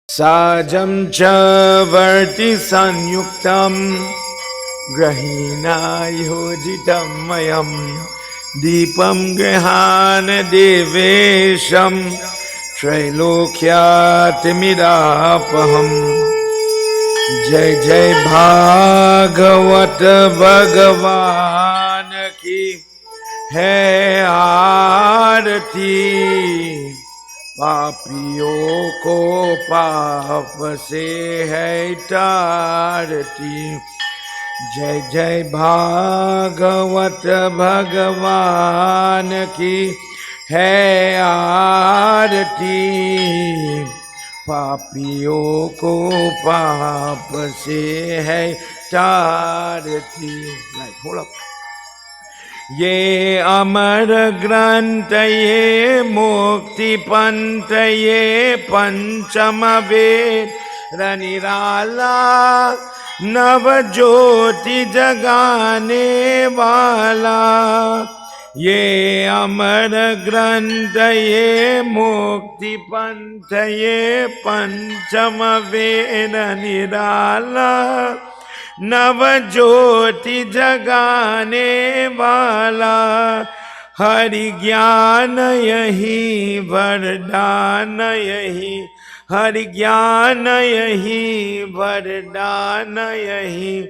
Sajam cha varti sanyuktam grahina yojitam mayam Deepam grihana devesham Trailokyatimidapaham Jai Jai Bhagawat Bhagavan ki hai aarti पापियों को पाप से है तारती जय जय भागवत भगवान की है आरती पापियों को पाप से है तारती hold up. ये अमर ग्रंथ ये मुक्ति पंथ ये पंचम वेद निराला नव ज्योति जगाने वाला ये अमर ग्रंथ ये मुक्ति पंथ ये पंचम वेद निराला नव ज्योति जगाने वाला हरि ज्ञान यही वरदान यही हरि ज्ञान यही वरदान यही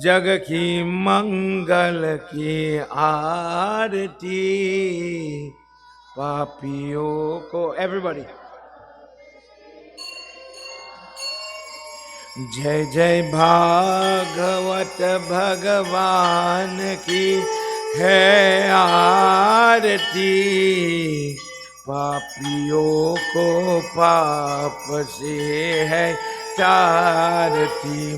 जग की मंगल की आरती पापियों को एवरीबॉडी जय जय भागवत भगवान की है आरती पापियों को पाप से है तारती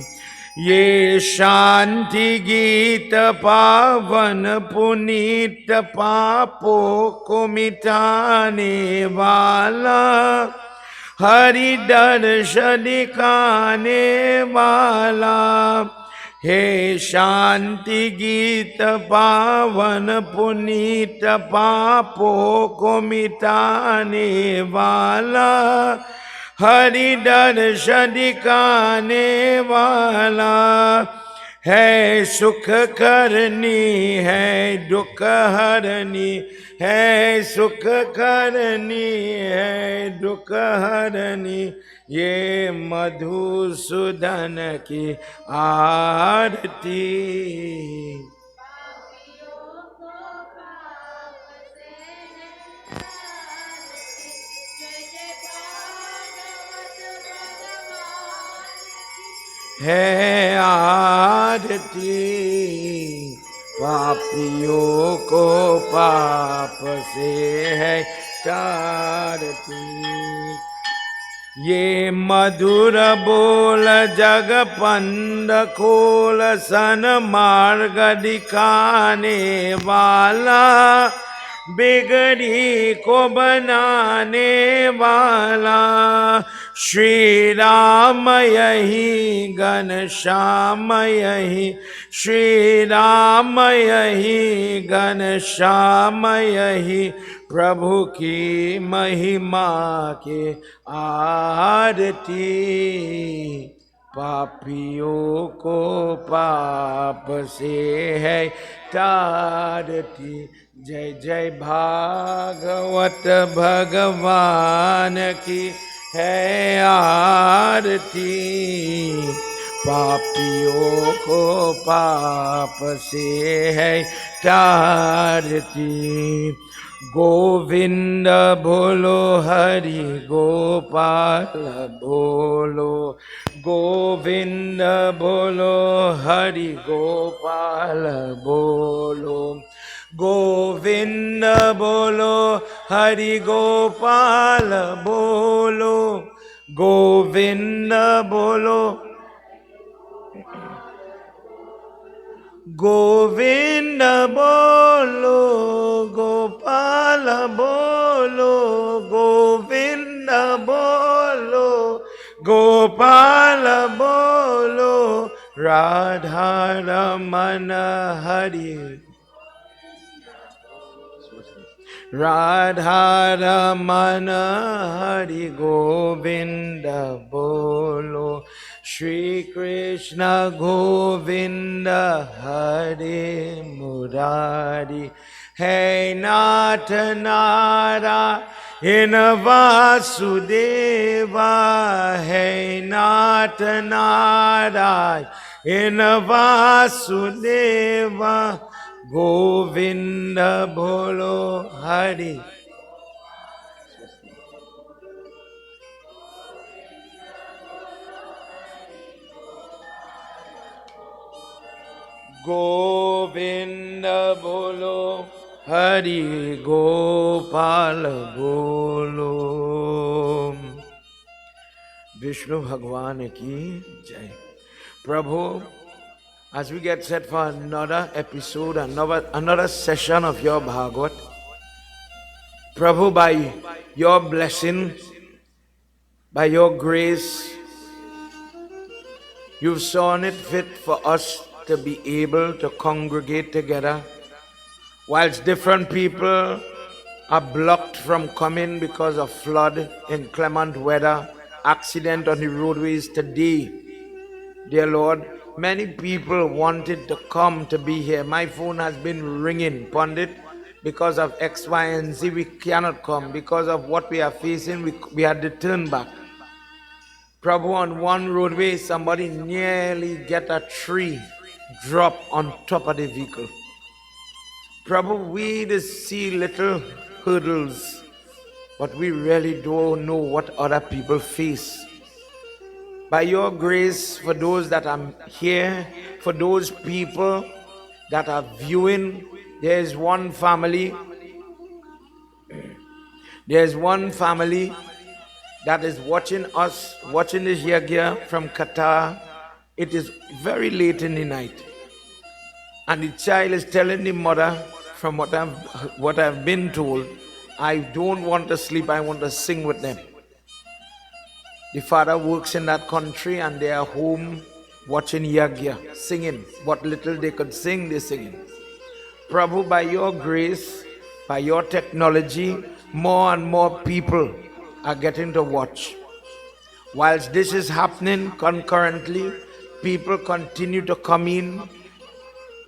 ये शांति गीत पावन पुनीत पापों को मिटाने वाला हरि दर्श दिखाने वाला हे शांति गीत पावन पुनीत पापों को मिटाने वाला हरि दर्श दिखाने वाला है सुख करनी है दुख हरनी है सुख करनी है दुख हरनी ये मधुसूदन की आरती है आरती पापियों को पाप से है तारती ये मधुर बोल जग पंद खोल सन मार्ग दिखाने वाला बिगड़ी को बनाने वाला श्री राम यही घनश्याम यही श्री राम यही घनश्याम यही प्रभु की महिमा के आरती पापियों को पाप से है तारती जय जय भागवत भगवान की है आरती पापियों को पाप से है तारती गोविंद बोलो हरि गोपाल बोलो गोविंद बोलो हरि गोपाल बोलो गोविंद बोलो हरि गोपाल बोलो गोविंद बोलो गोविंद बोलो गोपाल बोलो गोविंद बोलो गोपाल बोलो Radha Raman Hari Radharamana Hari Govinda Bolo, Shri Krishna Govinda Hari Murari, Hey Nata Narayana Vasudeva, Hey Nata Narayana Vasudeva, Govinda Bolo Hari. Govinda Bolo Hari Gopala Bolo. Vishnu Bhagwan ki Jai. Prabhu, as we get set for another episode, another session of your Bhagavad, Prabhu, by your blessing, by your grace, you've seen it fit for us to be able to congregate together, whilst different people are blocked from coming because of flood, inclement weather, accident on the roadways today. Dear Lord, many people wanted to come to be here. My phone has been ringing, Pandit, because of X, Y, and Z. We cannot come. Because of what we are facing, we had to turn back. Prabhu, on one roadway, somebody nearly get a tree drop on top of the vehicle. Prabhu, we just see little hurdles, but we really don't know what other people face. By your grace, for those that are here, for those people that are viewing, there is one family that is watching us, watching this yagya from Katha. It is very late in the night, and the child is telling the mother, from what I've been told, I don't want to sleep, I want to sing with them. The father works in that country and they are home watching yagya, singing. What little they could sing, they're singing. Prabhu, by your grace, by your technology, more and more people are getting to watch. Whilst this is happening concurrently, people continue to come in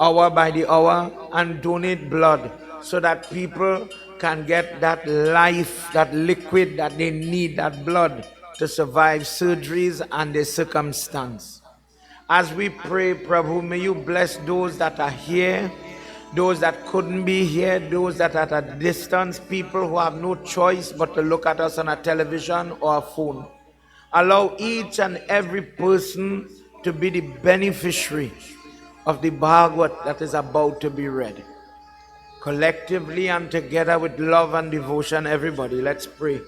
hour by the hour and donate blood so that people can get that life, that liquid that they need, that blood to survive surgeries and their circumstance. As we pray, Prabhu, may you bless those that are here, those that couldn't be here, those that are at a distance, people who have no choice but to look at us on a television or a phone. Allow each and every person to be the beneficiary of the Bhagavad that is about to be read. Collectively and together with love and devotion, everybody, let's pray.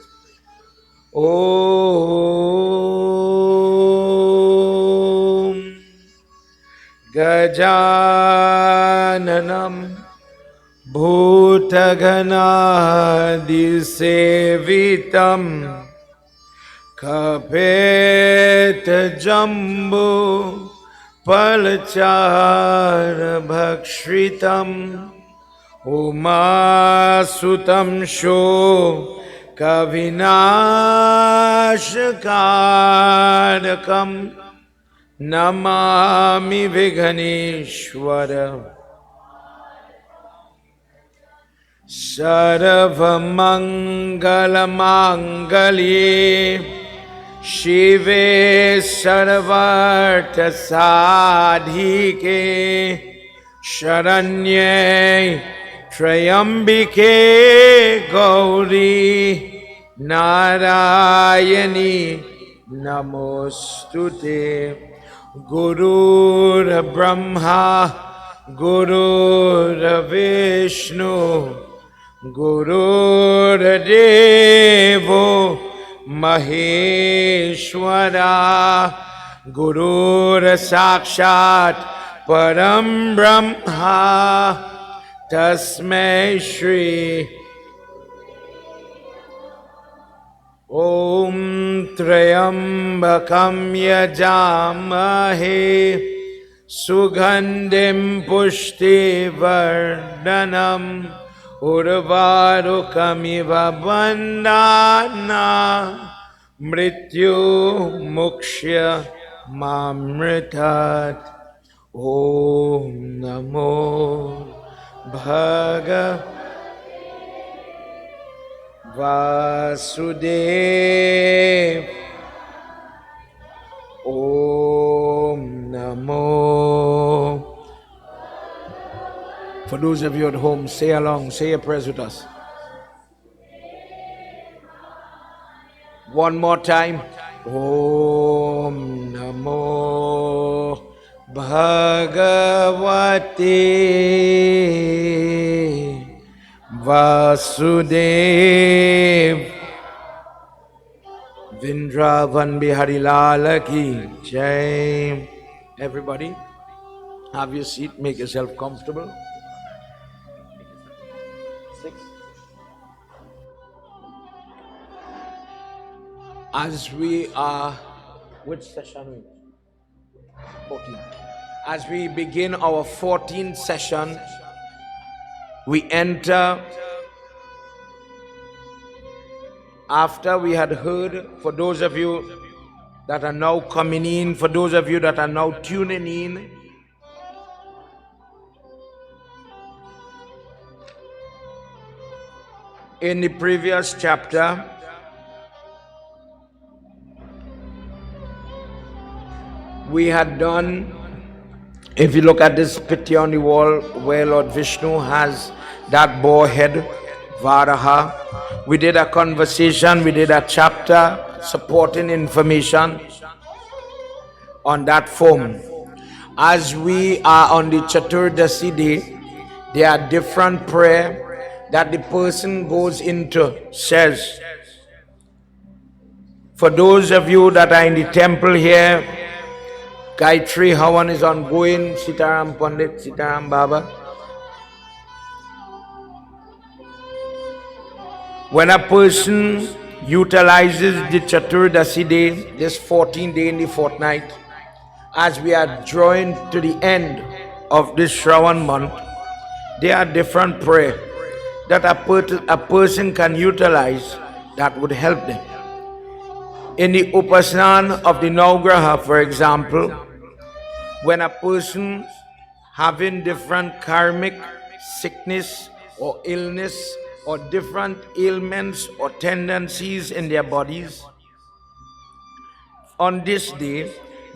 Om Gajananam Bhutaganadisevitam Kapeta Jambu Palachara Bhakshritam Umasutam Sho Kavinashakadakam Namami Viganeshwara Sarvamangalamangale Shive Sarvartha Sadhike Sharanye Trayambike Gauri Narayani Namostute Gurur Brahma Gurur Vishnu Gurur Devo Maheshwara Gurur Sakshat Param Brahma Tasmai Shri Om Trayambakam Yajamahe Sugandhim Pushti Vardhanam Urvarukamiva bandhana mrityu mukshya mamritat. Om Namo Vasudev. Om Namo. For those of you at home, say along, say a prayer with us. One more time. Om Namo Bhagavate Vasudev. Vindravan Bihari Lala Ki Jai. Everybody, have your seat, make yourself comfortable. 6. As we are, which session? 14. As we begin our 14th session, we enter after we had heard, for those of you that are now coming in, for those of you that are now tuning in the previous chapter, we had done, if you look at this picture on the wall where Lord Vishnu has that boar head, Varaha, we did a conversation, we did a chapter supporting information on that form. As we are on the Chaturdasi day, there are different prayer that the person goes into, says. For those of you that are in the temple here, Gayatri Havan is ongoing, Sitaram Pandit, Sitaram Baba. When a person utilizes the Chaturdasi day, this 14th day in the fortnight, as we are drawing to the end of this Shravan month, there are different prayer that a person can utilize that would help them. In the Upasnan of the Navgraha, for example, when a person having different karmic sickness or illness or different ailments or tendencies in their bodies, on this day,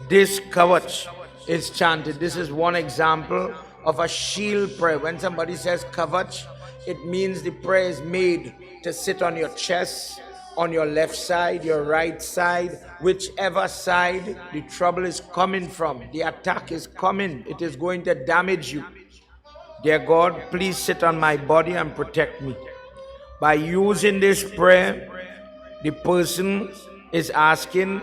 this kavach is chanted. This is one example of a shield prayer. When somebody says kavach, it means the prayer is made to sit on your chest, on your left side, your right side, whichever side the trouble is coming from, the attack is coming, it is going to damage you. Dear God, please sit on my body and protect me. By using this prayer, the person is asking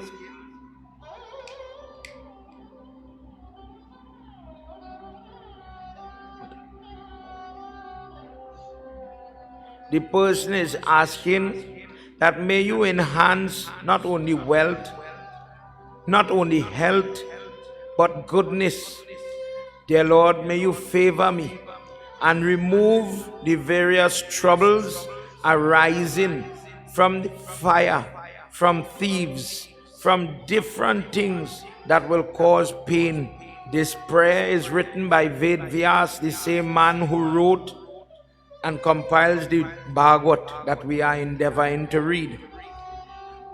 that may you enhance not only wealth, not only health, but goodness. Dear Lord, may you favor me and remove the various troubles arising from the fire, from thieves, from different things that will cause pain. This prayer is written by Ved Vyas, the same man who wrote and compiles the Bhagwat that we are endeavoring to read.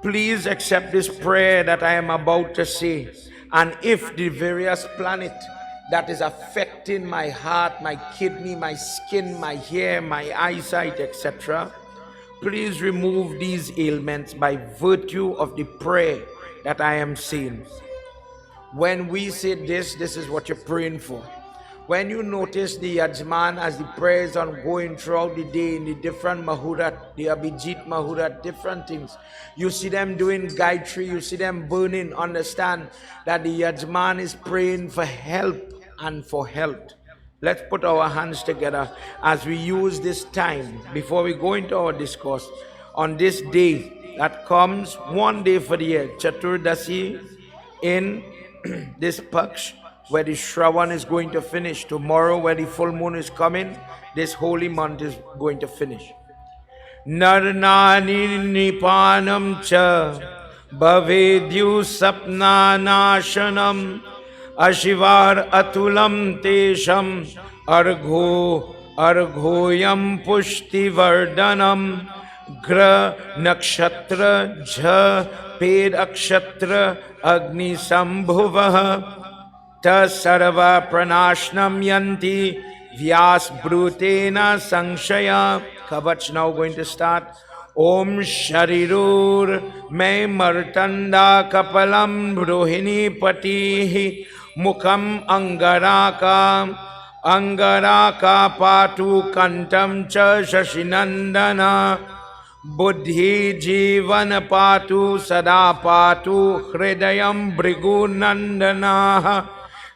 Please accept this prayer that I am about to say, and if the various planet that is affecting my heart, my kidney, my skin, my hair, my eyesight, etc., please remove these ailments by virtue of the prayer that I am saying. When we say this is what you're praying for. When you notice the Yajman as the prayer is ongoing throughout the day in the different Mahurat, the Abhijit Mahurat, different things, you see them doing Gayatri, you see them burning, understand that the Yajman is praying for help and for health. Let's put our hands together as we use this time before we go into our discourse on this day that comes one day for the year, Chaturdasi in this Paksh, where the Shravan is going to finish. Tomorrow, where the full moon is coming, this holy month is going to finish. Narnani nipanam cha bhavedyu sapnanashanam ashivar atulam tesham arghoyam pushti vardhanam gra nakshatra jha ped akshatra agni sambhuvah ta sarva pranashnam yanti vyas brutena sanshaya. Kavach now going to start. Om Sharirur Me Martanda Kapalam Rohini Patihi Mukham Angaraka Patu Kantam Cha Shashinandana Buddhi Jivan Patu Sada Patu Hridayam Brigunandana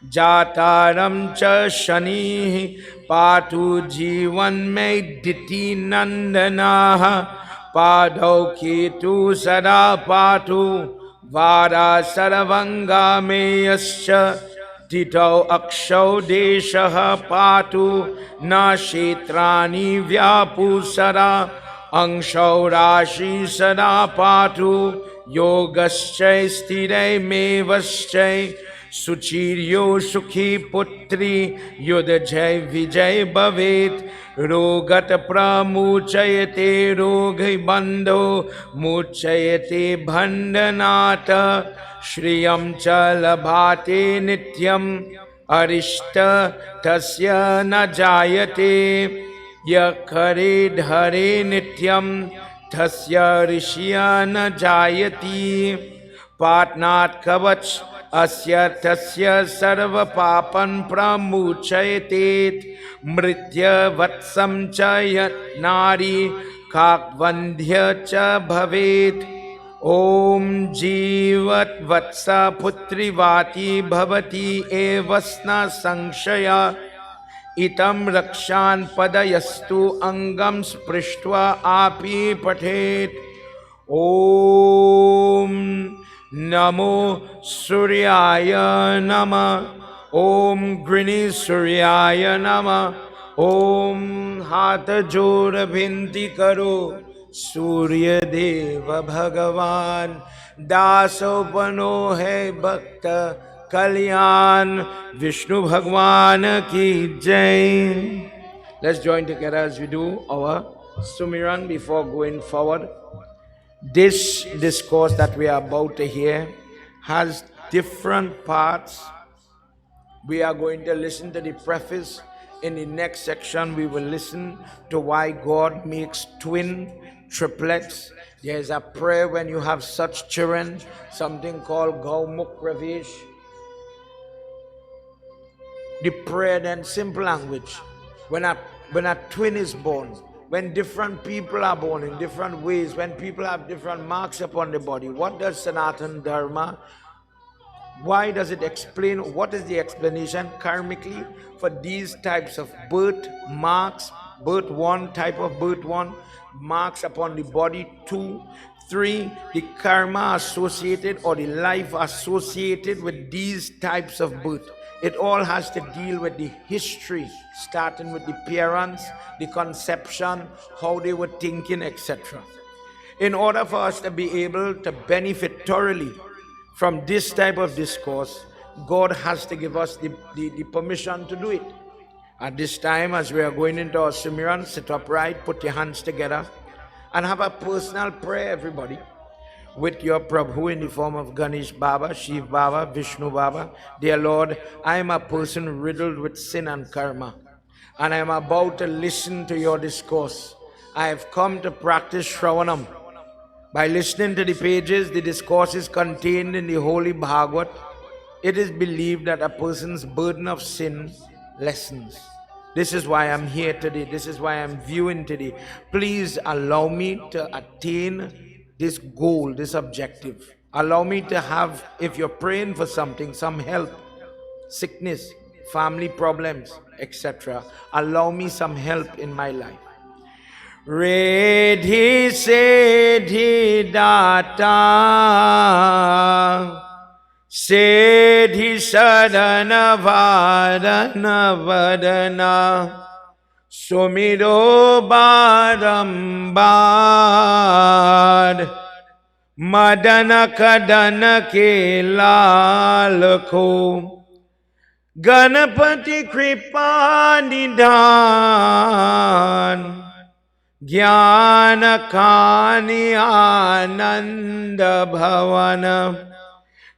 Jataram cha shani patu jivan me Diti nandana padau ketu sada patu vada saravanga me yascha titau akshau deshaha patu na shetrani vyapu sada angshau rashi sada patu yogaschai stire me vaschai Suchiryo Sukhi Putri Yudhajay Vijay Bhavet Rogat Pramuchayate Rogai Bando Muchayate Bhandanata Shriyam Chalabhate Nityam Arishta Tasya Najayate Yakare Dhare Nityam Tasya Rishya Najayati Patnat Kavach Asya tasya sarva papan pramuchayetet mritya vatsam chayat nari kakvandhya cha bhavet. Om jivat vatsa putri vati bhavati evasna sanshaya itam rakshan padayastu angam sprishtva api pathet. Om Namo Suryaya Nama Om Grini Suryaya Nama Om Hatha Jora Bhinti Karo Surya Deva Bhagavan Daso Bano Hai Bhakta Kalyan Vishnu Bhagwan Ki Jai. Let's join together as we do our Sumiran before going forward. This discourse that we are about to hear has different parts. We are going to listen to the preface. In the next section, we will listen to why God makes twin, triplets. There is a prayer when you have such children, something called Gaumukh Pravesh. The prayer then, simple language. When a twin is born, when different people are born in different ways, when people have different marks upon the body, what does Sanatana Dharma, why does it explain, what is the explanation karmically for these types of birth marks, birth one, type of birth one, marks upon the body two, three, the karma associated or the life associated with these types of birth. It all has to deal with the history, starting with the parents, the conception, how they were thinking, etc. In order for us to be able to benefit thoroughly from this type of discourse, God has to give us the permission to do it. At this time, as we are going into our Sumiran, sit upright, put your hands together, and have a personal prayer, everybody, with your Prabhu in the form of Ganesh Baba, Shiv Baba, Vishnu Baba. Dear Lord, I am a person riddled with sin and karma, and I am about to listen to your discourse. I have come to practice Shravanam. By listening to the pages, the discourses contained in the Holy Bhagavad, it is believed that a person's burden of sin lessens. This is why I'm here today. This is why I'm viewing today. Please allow me to attain this goal, this objective. Allow me to have, if you're praying for something, some help, sickness, family problems, etc. Allow me some help in my life. Redhi Sedhi Data Siddhi sadana vadana vadana Sumiro barambar Madana kadana ke lal ko Ganapati kripa nidhan Jnana kani ananda bhavana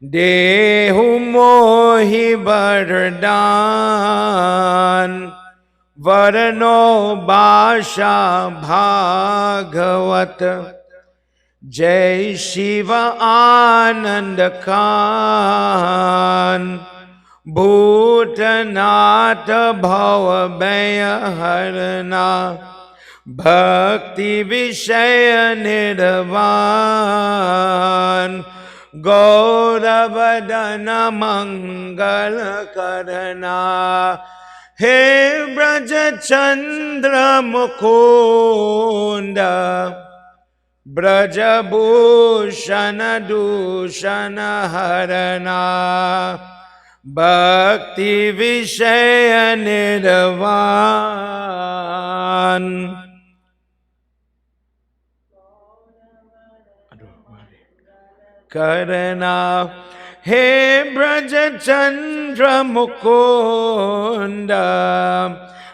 Dehu mohi vardhan Varano Basha Bhagavat Jai Shiva Ananda Khan Bhutanata Bhava Bhaya Harana Bhakti Vishaya Nirvan Gauravadana Mangala Karana He Braja Chandra Mukunda Braja Bhushana Dushana Harana Bhakti Vishaya Nirvan Karana He Braja Chandra Mukunda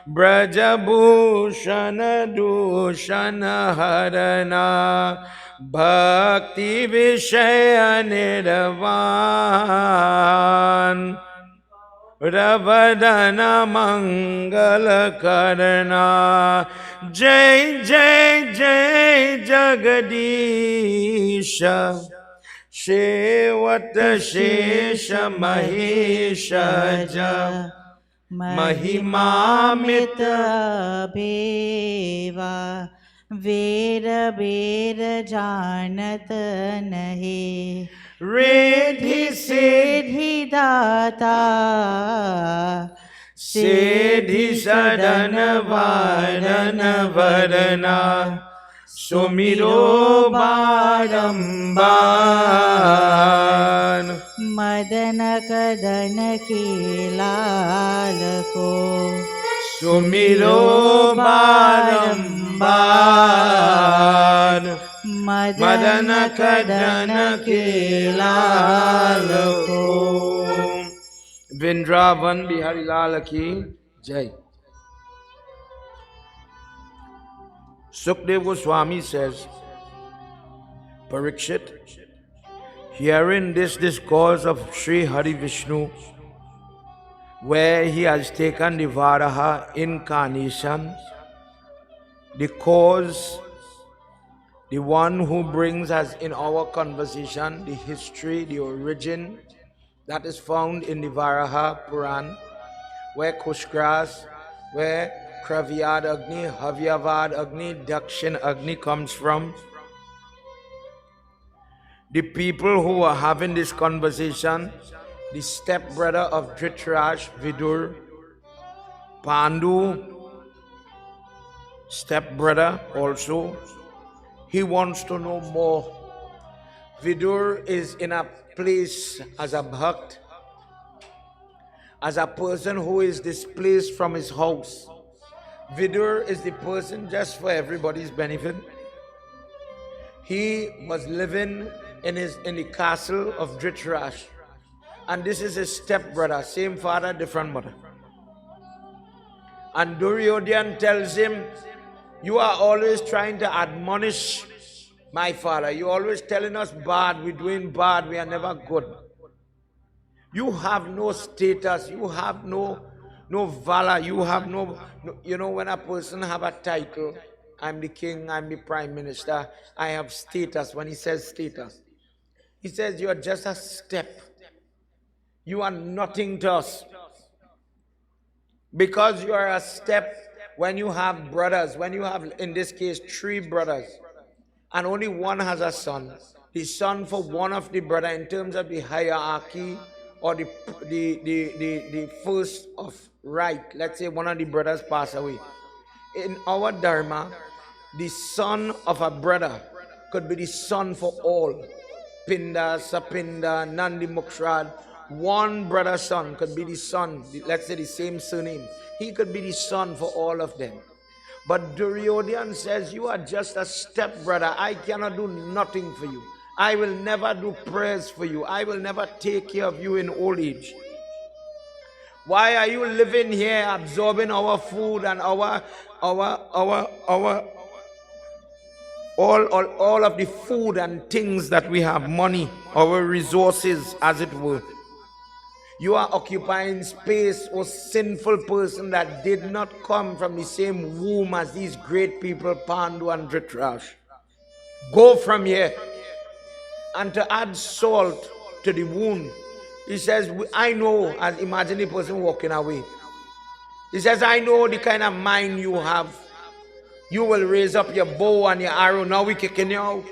Braja Bhushana Dushana Harana Bhakti Vishaya Nirvan Ravadana Mangala Karana Jai Jai Jai Jagadisha Shevata Shesha Maheshaja Mahimamita Bheva Vera Vera Janat Nahi Riddhi Siddhi Data Siddhi Sadana Varana Varana Sumiro Baramban Madana Kadana Ki Lal Ko Sumiro Baramban Madana Kadana Ki Lal Ko Vrindavan Bihari Lal Ki Jai. Sukdev Goswami says, Parikshit, hearing this discourse of Sri Hari Vishnu, where he has taken the Varaha incarnation, the cause, the one who brings us in our conversation, the history, the origin, that is found in the Varaha Puran, where Kushgras, where Kravyad Agni, Havyavad Agni, Dakshin Agni comes from. The people who are having this conversation, the stepbrother of Dhritarashtra, Vidur, Pandu, stepbrother also, he wants to know more. Vidur is in a place as a bhakt, as a person who is displaced from his house. Vidur is the person, just for everybody's benefit, he was living in the castle of Dhritarashtra, and this is his stepbrother, same father, different mother. And Duryodhan tells him, you are always trying to admonish my father. You're always telling us bad, we're doing bad, we are never good. You have no status, you have no valor, you have no, you know, when a person have a title, I'm the king, I'm the prime minister, I have status. When he says status, he says you are just a step. You are nothing to us. Because you are a step, when you have brothers, when you have, in this case, 3 brothers, and only one has a son, the son for one of the brother in terms of the hierarchy or the first of right, let's say one of the brothers pass away. In our dharma, the son of a brother could be the son for all. Pinda, Sapinda, Nandi Mukshrad. One brother's son could be the son, let's say the same surname. He could be the son for all of them. But Duryodhan says, you are just a stepbrother. I cannot do nothing for you. I will never do prayers for you. I will never take care of you in old age. Why are you living here absorbing our food and all of the food and things that we have, money, our resources, as it were? You are occupying space, O sinful person that did not come from the same womb as these great people, Pandu and Dhritarashtra. Go from here. And to add salt to the wound, he says, I know, as imagine a person walking away. He says, I know the kind of mind you have. You will raise up your bow and your arrow. Now we kicking you out.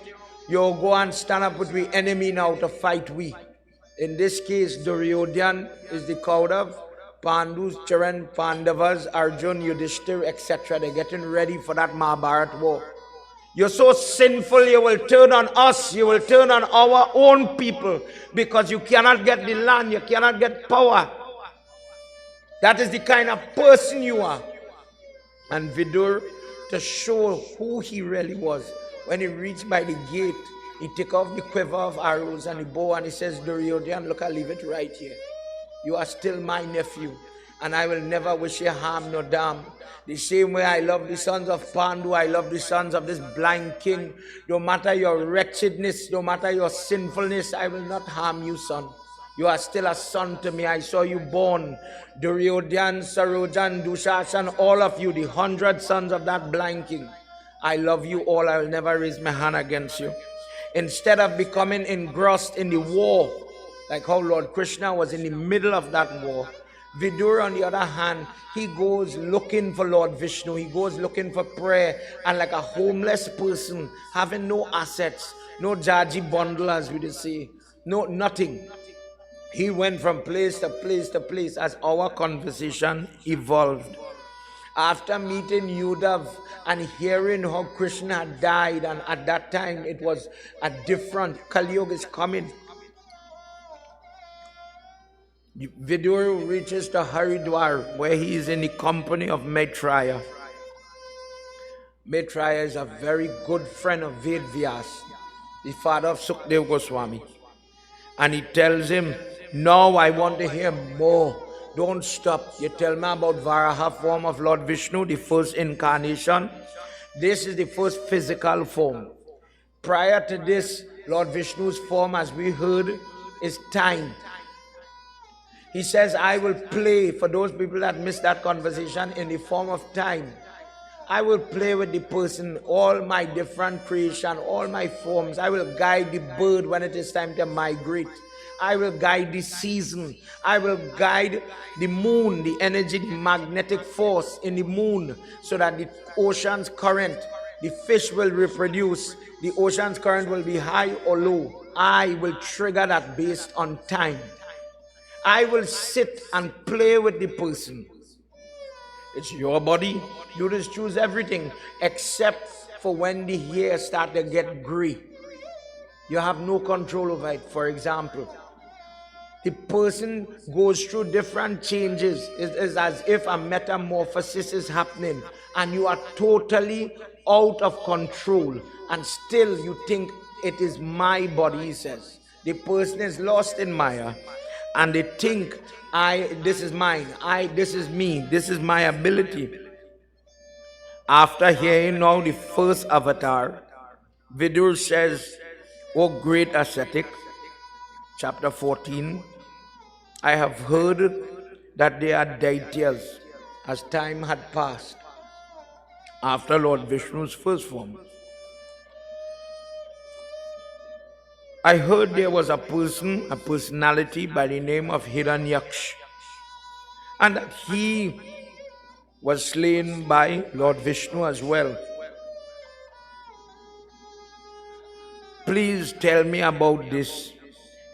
You'll go and stand up with the enemy now to fight we. In this case, Duryodhan is the Kaudav, Pandus, Charan, Pandavas, Arjun, Yudhishthir, etc. They're getting ready for that Mahabharat war. You're so sinful, you will turn on us, you will turn on our own people, because you cannot get the land, you cannot get power. That is the kind of person you are. And Vidur, to show who he really was, when he reached by the gate, he took off the quiver of arrows and the bow, and he says, Duryodhan, look, I'll leave it right here. You are still my nephew, and I will never wish you harm nor damn. The same way I love the sons of Pandu, I love the sons of this blind king. No matter your wretchedness, no matter your sinfulness, I will not harm you, son. You are still a son to me. I saw you born. Duryodhan, Sarojan, Dushashan, all of you, the 100 sons of that blind king. I love you all. I will never raise my hand against you. Instead of becoming engrossed in the war, like how Lord Krishna was in the middle of that war, Vidur, on the other hand, he goes looking for Lord Vishnu. He goes looking for prayer, and like a homeless person, having no assets, no jaji bundle, as we would say, no nothing. He went from place to place to place as our conversation evolved. After meeting Uddhav and hearing how Krishna died, and at that time it was a different, Kali Yuga is coming. Vidur reaches to Haridwar, where he is in the company of Maitreya. Maitreya is a very good friend of Ved Vyas, the father of Sukdev Goswami. And he tells him, now I want to hear more. Don't stop. You tell me about Varaha form of Lord Vishnu, the first incarnation. This is the first physical form. Prior to this, Lord Vishnu's form, as we heard, is time. He says, I will play, for those people that missed that conversation, in the form of time. I will play with the person, all my different creation, all my forms. I will guide the bird when it is time to migrate. I will guide the season. I will guide the moon, the energy, the magnetic force in the moon, so that the ocean's current, the fish will reproduce. The ocean's current will be high or low. I will trigger that based on time. I will sit and play with the person. It's your body. You just choose everything except for when the hair start to get gray. You have no control over it. For example, the person goes through different changes. It is as if a metamorphosis is happening, and you are totally out of control, and still you think it is my body, he says. The person is lost in Maya, and they think, this is mine, this is me, this is my ability. After hearing now the first avatar, Vidur says, O great ascetic, chapter 14, I have heard that they are daityas as time had passed after Lord Vishnu's first form. I heard there was a personality by the name of Hiranyaksh, and that he was slain by Lord Vishnu as well. Please tell me about this.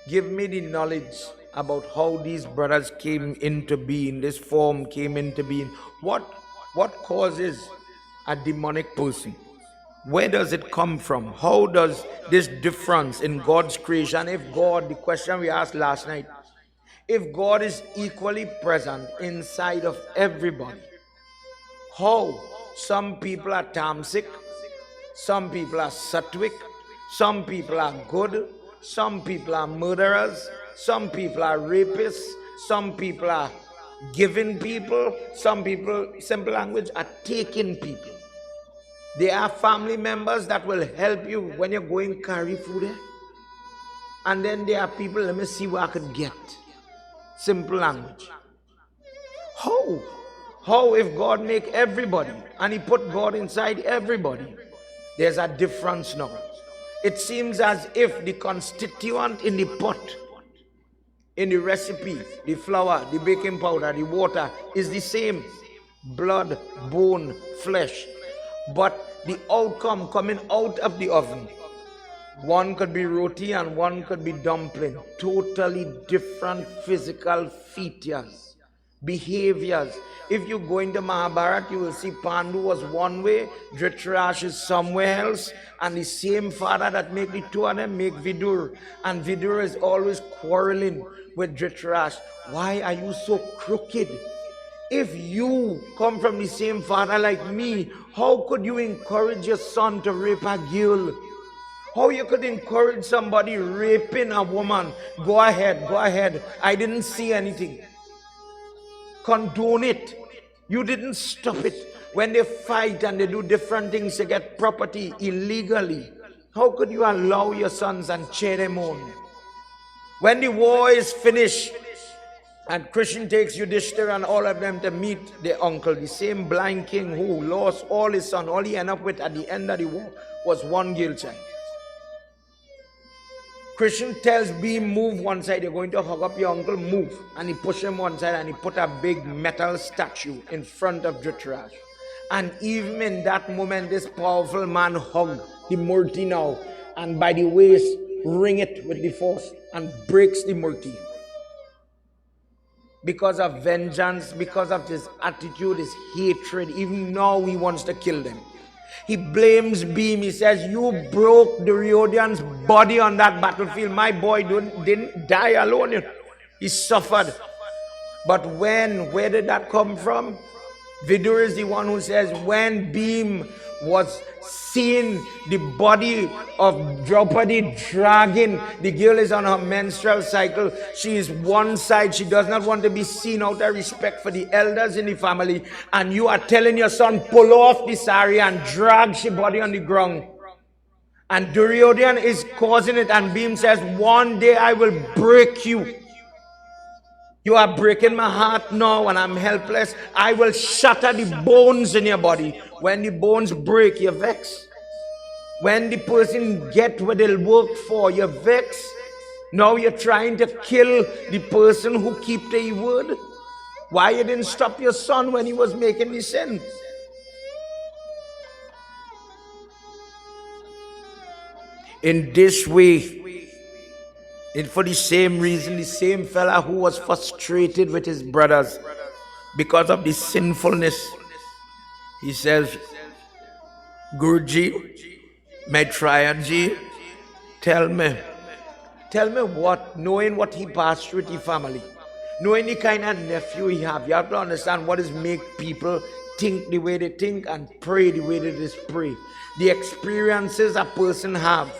Give me the knowledge about how these brothers came into being, this form came into being. What causes a demonic person? Where does it come from? How does this difference in God's creation, if God, the question we asked last night, if God is equally present inside of everybody, how some people are tamasic, some people are sattvic, some people are good, some people are murderers, some people are rapists, some people are giving people, some people, simple language, are taking people. There are family members that will help you when you're going carry food. And then there are people, let me see what I could get. Simple language. How? How if God make everybody and he put God inside everybody? There's a difference now. It seems as if the constituent in the pot, in the recipe, the flour, the baking powder, the water is the same. Blood, bone, flesh. But the outcome coming out of the oven, one could be roti and one could be dumpling. Totally different physical features, behaviors. If you go into Mahabharata, you will see Pandu was one way, Dhritarashtra is somewhere else, and the same father that make the two of them make Vidur. And Vidur is always quarreling with Dhritarashtra. Why are you so crooked? If you come from the same father like me, how could you encourage your son to rape a girl? How you could encourage somebody raping a woman? Go ahead, go ahead. I didn't see anything. Condone it. You didn't stop it. When they fight and they do different things to get property illegally, how could you allow your sons and cheer them on? When the war is finished, and Krishna takes Yudhishthira and all of them to meet their uncle, the same blind king who lost all his son. All he ended up with at the end of the war was one girl child. Krishna tells Bhim, move one side, you're going to hug up your uncle, move. And he pushed him one side and he put a big metal statue in front of Dhritarashtra. And even in that moment, this powerful man hugged the murti now, and by the waist, ring it with the force and breaks the murti. Because of vengeance, because of his attitude, his hatred, even now he wants to kill them. He blames Bhim. He says, you broke Duryodhana's body on that battlefield. My boy didn't die alone. He suffered. But where did that come from? Vidur is the one who says, when Bhim was seeing the body of Draupadi dragging, the girl is on her menstrual cycle, she is one side, she does not want to be seen out of respect for the elders in the family, and you are telling your son, pull off the sari and drag the body on the ground. And Duryodhana is causing it, and Bhim says, one day I will break you. You are breaking my heart now and I'm helpless. I will shatter the bones in your body. When the bones break, you vex. When the person get what they'll work for, you vex. Now you're trying to kill the person who keep the word. Why you didn't stop your son when he was making the sin? In this way, and for the same reason, the same fella who was frustrated with his brothers because of the sinfulness, he says, Guruji, Maitrayaji, tell me what, knowing what he passed through with the family, knowing the kind of nephew he have, you have to understand what is make people think the way they think and pray the way they pray. The experiences a person have,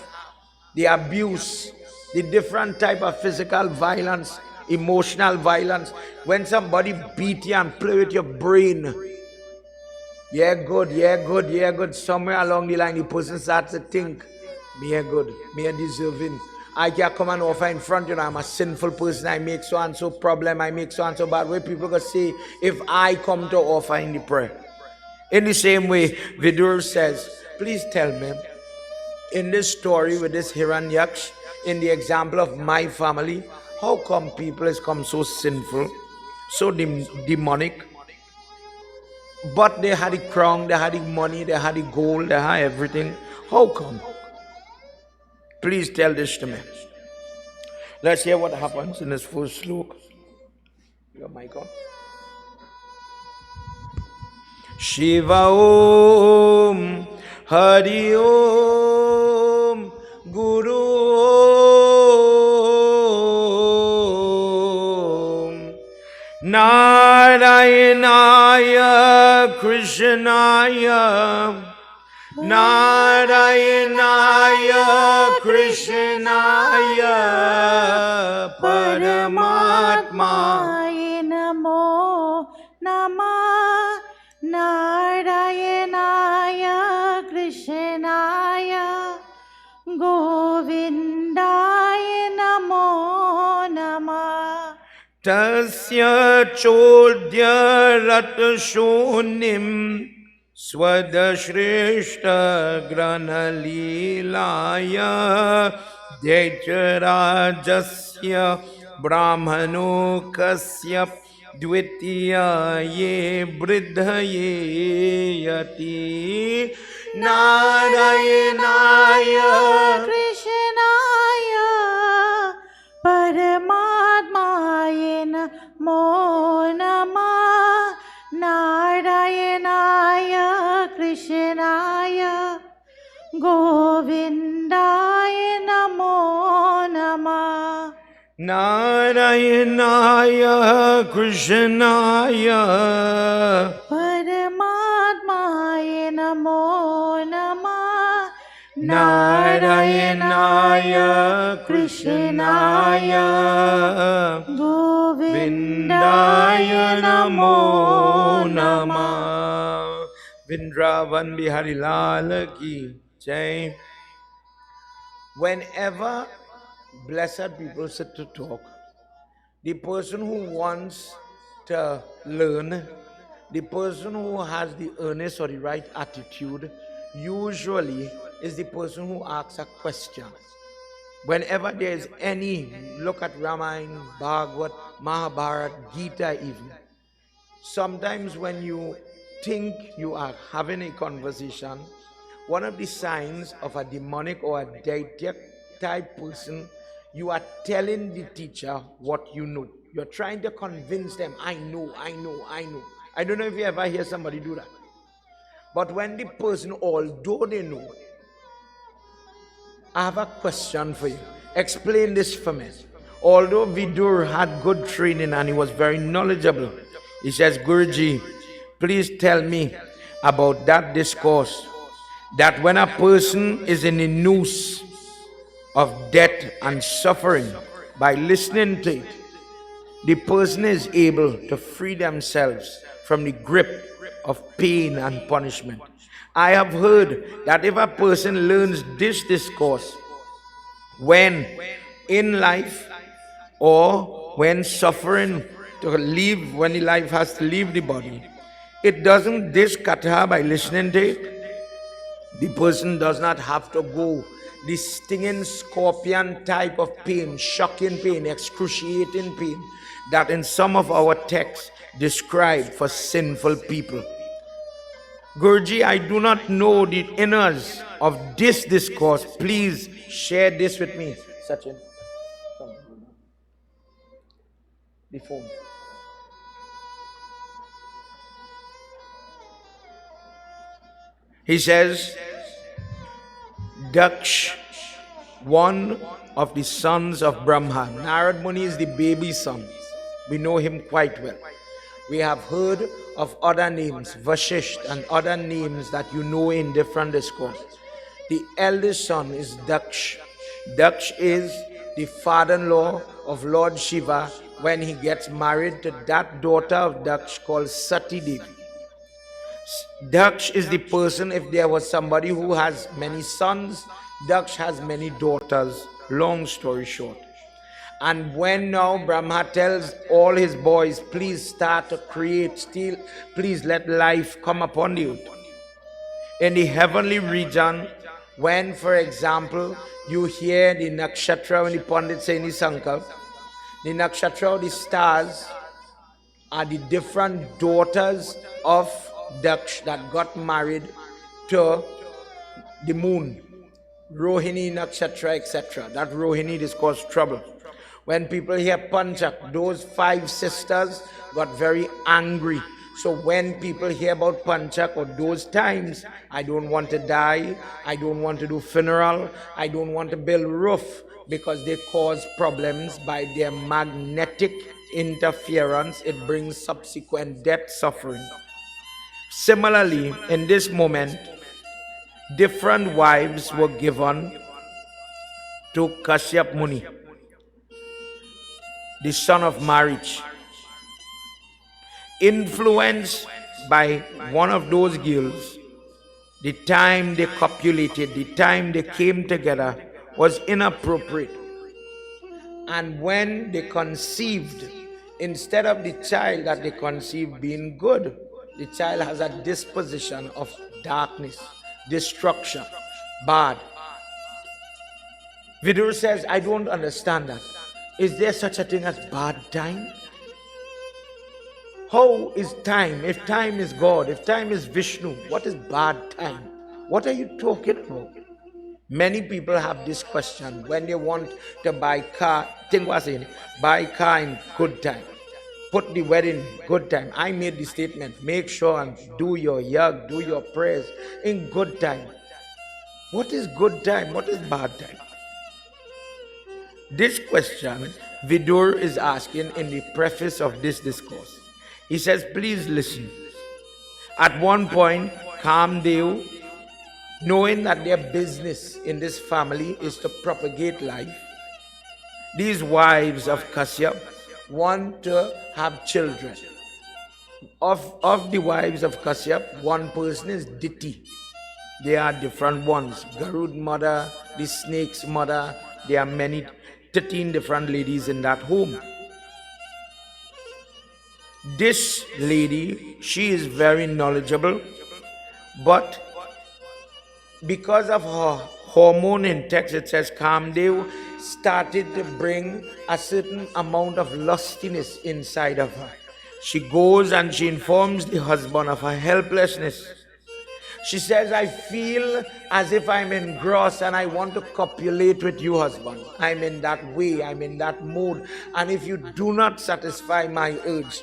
the abuse, the different type of physical violence, emotional violence. When somebody beat you and play with your brain, yeah good. Somewhere along the line, the person starts to think, me a good, me a deserving. I can come and offer in front, you know, I'm a sinful person, I make so and so problem, I make so and so bad. Where people can say, if I come to offer in the prayer. In the same way, Vidur says, please tell me, in this story with this Hiranyaksh, in the example of my family, how come people has come so sinful, so demonic, but they had the crown, they had the money, they had the gold, they had everything? How come? Please tell this to me. Let's hear what happens in this first slok. Your mic on. Shiva Om, Hari Om, Guru Om, Narayanaya Krishnaya, Narayanaya Krishnaya Paramatma. Namo Namah Narayanaya Krishnaya Govindaya Namo Namah. Tasya Chodya Ratashonim Swadashrishta Granalilaya Daitarajasya Brahmano Kasyap Dvitiya Ye Bridhaye Yati Narayanaya Krishnaya Paramatmaya Namo Namah Narayanaya Krishnaya Govindaya Namo Namah. Narayanaya Krishnaya Paramatmaya Namo Namah Narayanaya Krishnaya Govindaya Namo Namah. Vrindavan Bihari Lal Ki Jai. Whenever blessed people sit to talk, the person who wants to learn, the person who has the earnest or the right attitude, usually is the person who asks a question. Whenever there is any, look at Ramayana, Bhagwat, Mahabharata, Gita even. Sometimes when you think you are having a conversation, one of the signs of a demonic or a deitic type person, you are telling the teacher what you know. You're trying to convince them, I know. I don't know if you ever hear somebody do that. But when the person, although they know, I have a question for you. Explain this for me. Although Vidur had good training and he was very knowledgeable, he says, Guruji, please tell me about that discourse that when a person is in a noose of death and suffering, by listening to it, the person is able to free themselves from the grip of pain and punishment. I have heard that if a person learns this discourse when in life or when suffering to leave, when the life has to leave the body, it doesn't, this katha, by listening to it, the person does not have to go the stinging scorpion type of pain, shocking pain, excruciating pain that in some of our texts describe for sinful people. Guruji, I do not know the inners of this discourse. Please share this with me. Sachin, the phone. He says, Daksh, one of the sons of Brahma. Narad Muni is the baby son. We know him quite well. We have heard of other names, Vashisht and other names that you know in different discourses. The eldest son is Daksh. Daksh is the father-in-law of Lord Shiva when he gets married to that daughter of Daksh called Sati Devi. Daksh is the person, if there was somebody who has many sons, Daksh has many daughters, long story short. And when now Brahma tells all his boys, please start to create, still, please let life come upon you. In the heavenly region, when, for example, you hear the nakshatra, when the Pandits say in the Sankalp, the nakshatra, the stars, are the different daughters of Daksh that got married to the moon, Rohini, Nakshatra, etc. That Rohini is caused trouble. When people hear Panchak, those 5 sisters got very angry So when people hear about Panchak or those times, I don't want to die, I don't want to do funeral, I don't want to build roof, because they cause problems by their magnetic interference. It brings subsequent death suffering. Similarly, in this moment, different wives were given to Kashyap Muni, the son of marriage. Influenced by one of those girls, the time they copulated, the time they came together was inappropriate. And when they conceived, instead of the child that they conceived being good, the child has a disposition of darkness, destruction, bad. Vidur says, I don't understand that. Is there such a thing as bad time? How is time? If time is God, if time is Vishnu, what is bad time? What are you talking about? Many people have this question when they want to buy car. Think what's in it? Buy car in good time. Put the wedding good time. I made the statement. Make sure and do your yag, do your prayers in good time. What is good time? What is bad time? This question Vidur is asking in the preface of this discourse. He says, please listen. At one point, Kamdev, knowing that their business in this family is to propagate life, these wives of Kashyap want to have children. Of the wives of Kashyap, one person is Diti. There are different ones. Garud mother, the snake's mother. There are 13 different ladies in that home. This lady, she is very knowledgeable, but because of her hormone index, it says Kamdev started to bring a certain amount of lustiness inside of her. She goes and she informs the husband of her helplessness. She says, I feel as if I'm engrossed and I want to copulate with you, husband. I'm in that way, I'm in that mood. And if you do not satisfy my urge,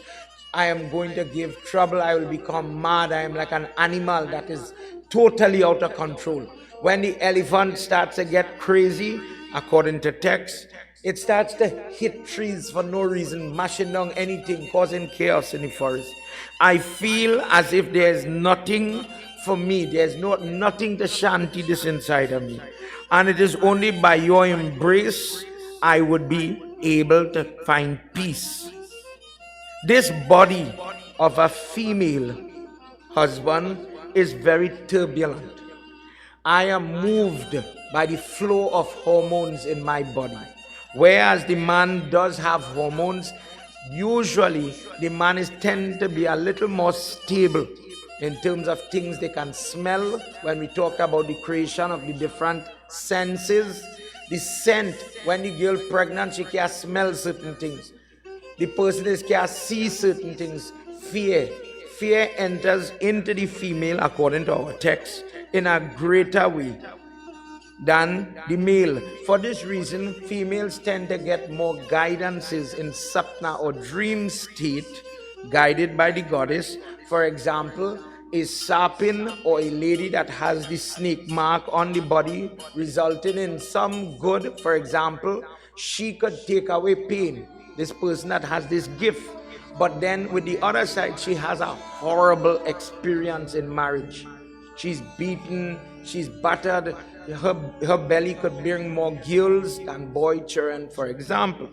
I am going to give trouble. I will become mad. I am like an animal that is totally out of control. When the elephant starts to get crazy, according to text, it starts to hit trees for no reason, mashing down anything, causing chaos in the forest. I feel as if there is nothing for me. There's nothing to shanty this inside of me. And it is only by your embrace I would be able to find peace. This body of a female husband is very turbulent. I am moved by the flow of hormones in my body. Whereas the man does have hormones, usually the man is tend to be a little more stable in terms of things they can smell. When we talk about the creation of the different senses, the scent, when the girl pregnant, she can smell certain things. The person can see certain things. Fear enters into the female, according to our text, in a greater way than the male. For this reason, females tend to get more guidances in sapna or dream state, guided by the goddess. For example, a sapin or a lady that has the snake mark on the body, resulting in some good. For example, she could take away pain. This person that has this gift, but then with the other side, she has a horrible experience in marriage. She's beaten, she's battered, her belly could bring more girls than boy children, for example.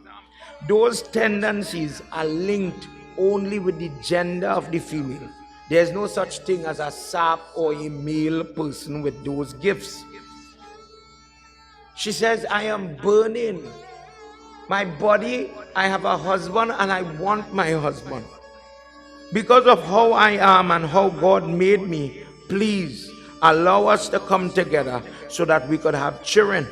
Those tendencies are linked only with the gender of the female. There's no such thing as a sap or a male person with those gifts. She says, I am burning. My body, I have a husband and I want my husband. Because of how I am and how God made me, please allow us to come together so that we could have children.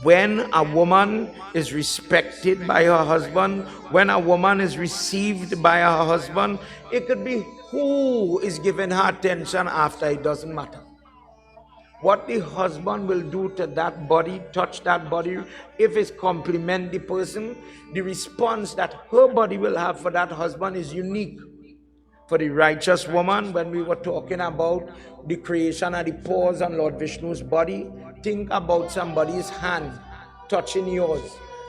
When a woman is respected by her husband, when a woman is received by her husband, it could be who is giving her attention after, it doesn't matter. What the husband will do to that body, touch that body, if it's compliment the person, the response that her body will have for that husband is unique. For the righteous woman, when we were talking about the creation of the paws on Lord Vishnu's body, think about somebody's hand touching yours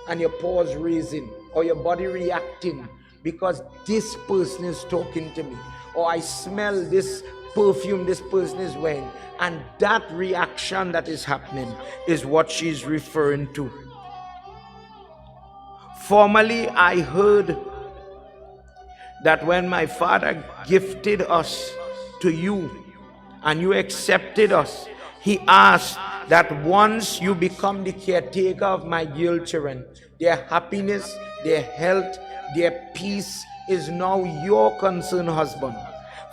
and your paws raising or your body reacting because this person is talking to me, or I smell this perfume this person is wearing, and that reaction that is happening is what she's referring to. Formerly, I heard that when my father gifted us to you and you accepted us, he asked that once you become the caretaker of my girl children, their happiness, their health, their peace is now your concern, husband.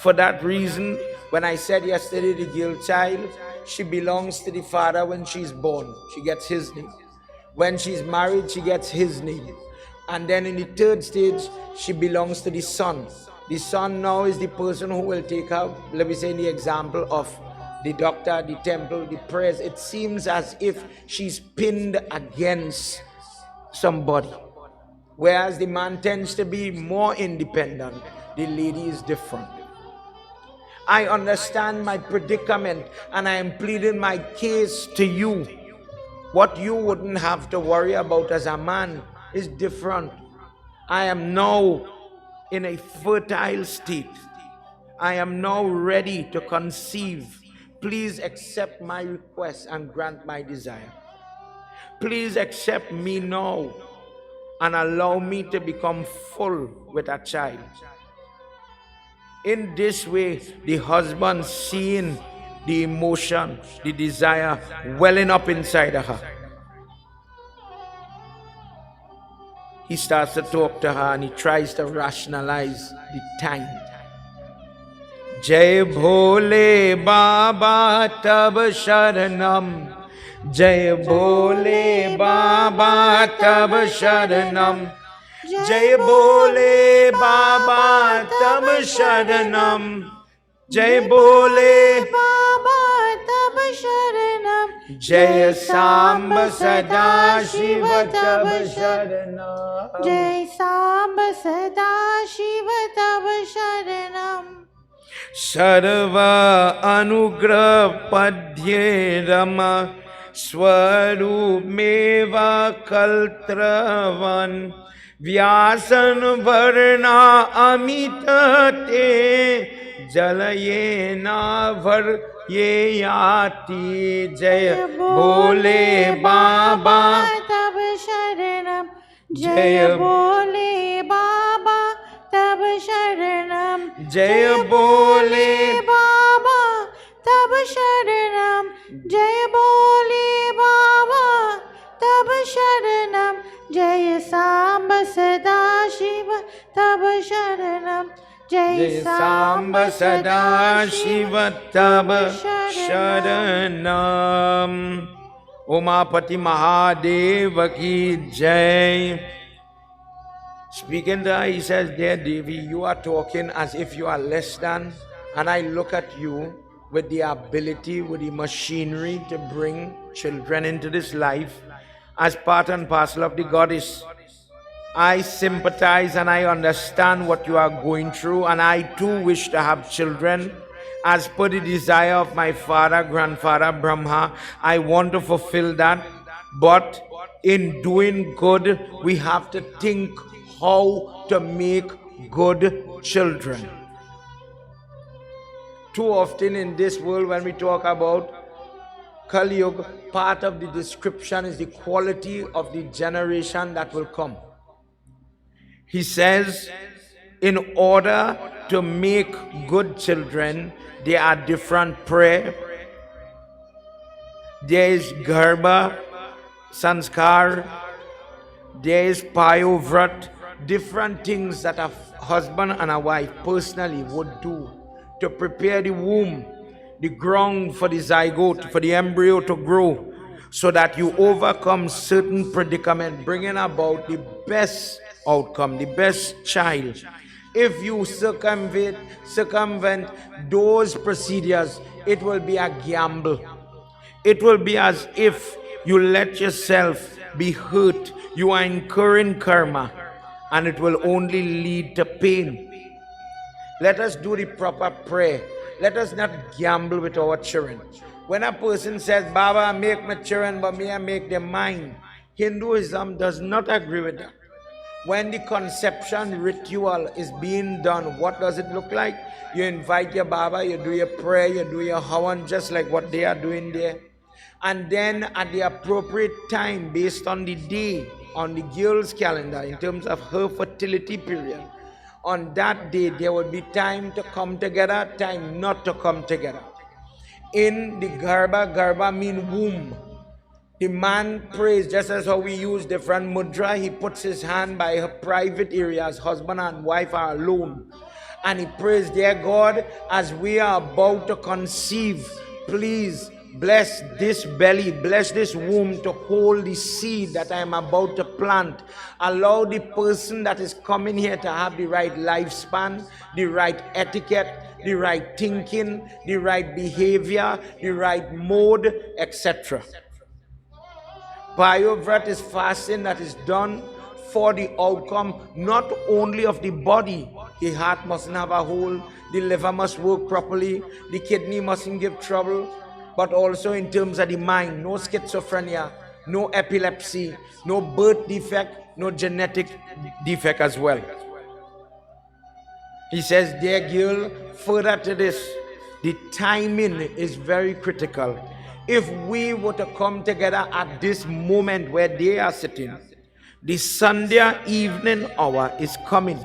For that reason, when I said yesterday the girl child, she belongs to the father when she's born. She gets his name. When she's married, she gets his name. And then in the third stage, she belongs to the son. The son now is the person who will take her, let me say in the example of the doctor, the temple, the prayers. It seems as if she's pinned against somebody. Whereas the man tends to be more independent, the lady is different. I understand my predicament and I am pleading my case to you. What you wouldn't have to worry about as a man is different. I am now in a fertile state. I am now ready to conceive. Please accept my request and grant my desire. Please accept me now and allow me to become full with a child. In this way, the husband seeing the emotion, the desire welling up inside of her, he starts to talk to her and he tries to rationalize the time. Jai Bhole Baba Tab Sharanam, Jai Bhole Baba Tab Sharanam, Jai Bhole Baba Tab Sharanam, Jai Bhole Baba Tab Sharanam, Jai Samba Sada Shiva Tab Sharanam, Jai Samba Sada Shiva Tab Sharanam. Sarva Anugrah Padye Rama Swarup Meva Kaltravan Vyasan Varna Amitate Jalayena Varyayati Jaya Bhole Baba Tab Sharanam, Jaya Jaya Bhole Baba Tab Sharanam, Jaya Bhole Baba Tab Sharanam, Jaya Bhole Baba Tab Sharanam, Jaya Samba Sada Shiva Tab Sharanam, Jai Samba Sada Shiva Tab Sharanam. Umapati Mahadeva ki Jai. Speaking to her, he says, Dear Devi, you are talking as if you are less than, and I look at you with the ability, with the machinery to bring children into this life as part and parcel of the goddess. I sympathize and I understand what you are going through, and I too wish to have children as per the desire of my father, grandfather Brahma. I want to fulfill that, but in doing good, we have to think how to make good children. Too often in this world, when we talk about Kali Yuga, part of the description is the quality of the generation that will come. He says, in order to make good children, there are different prayer. There is Garbha, Sanskar, there is Payovrat, different things that a husband and a wife personally would do to prepare the womb, the ground for the zygote, for the embryo to grow, so that you overcome certain predicament, bringing about the best outcome, the best child. If you circumvent those procedures, it will be a gamble. It will be as if you let yourself be hurt. You are incurring karma, and it will only lead to pain. Let us do the proper prayer. Let us not gamble with our children. When a person says, Baba, make my children, but me I make them mine, Hinduism does not agree with that. When the conception ritual is being done, what does it look like? You invite your Baba, you do your prayer, you do your hawan, just like what they are doing there. And then at the appropriate time, based on the day, on the girl's calendar, in terms of her fertility period, on that day, there would be time to come together, time not to come together. In the garba mean womb. The man prays just as how we use different mudra. He puts his hand by her private areas. Husband and wife are alone. And he prays, dear God, as we are about to conceive, please bless this belly, bless this womb to hold the seed that I am about to plant. Allow the person that is coming here to have the right lifespan, the right etiquette, the right thinking, the right behavior, the right mode, etc. Payovrat is fasting that is done for the outcome not only of the body. The heart mustn't have a hole, the liver must work properly, the kidney mustn't give trouble, but also in terms of the mind. No schizophrenia, no epilepsy, no birth defect, no genetic defect as well. He says, dear girl, further to this, the timing is very critical. If we were to come together at this moment where they are sitting, the Sunday evening hour is coming.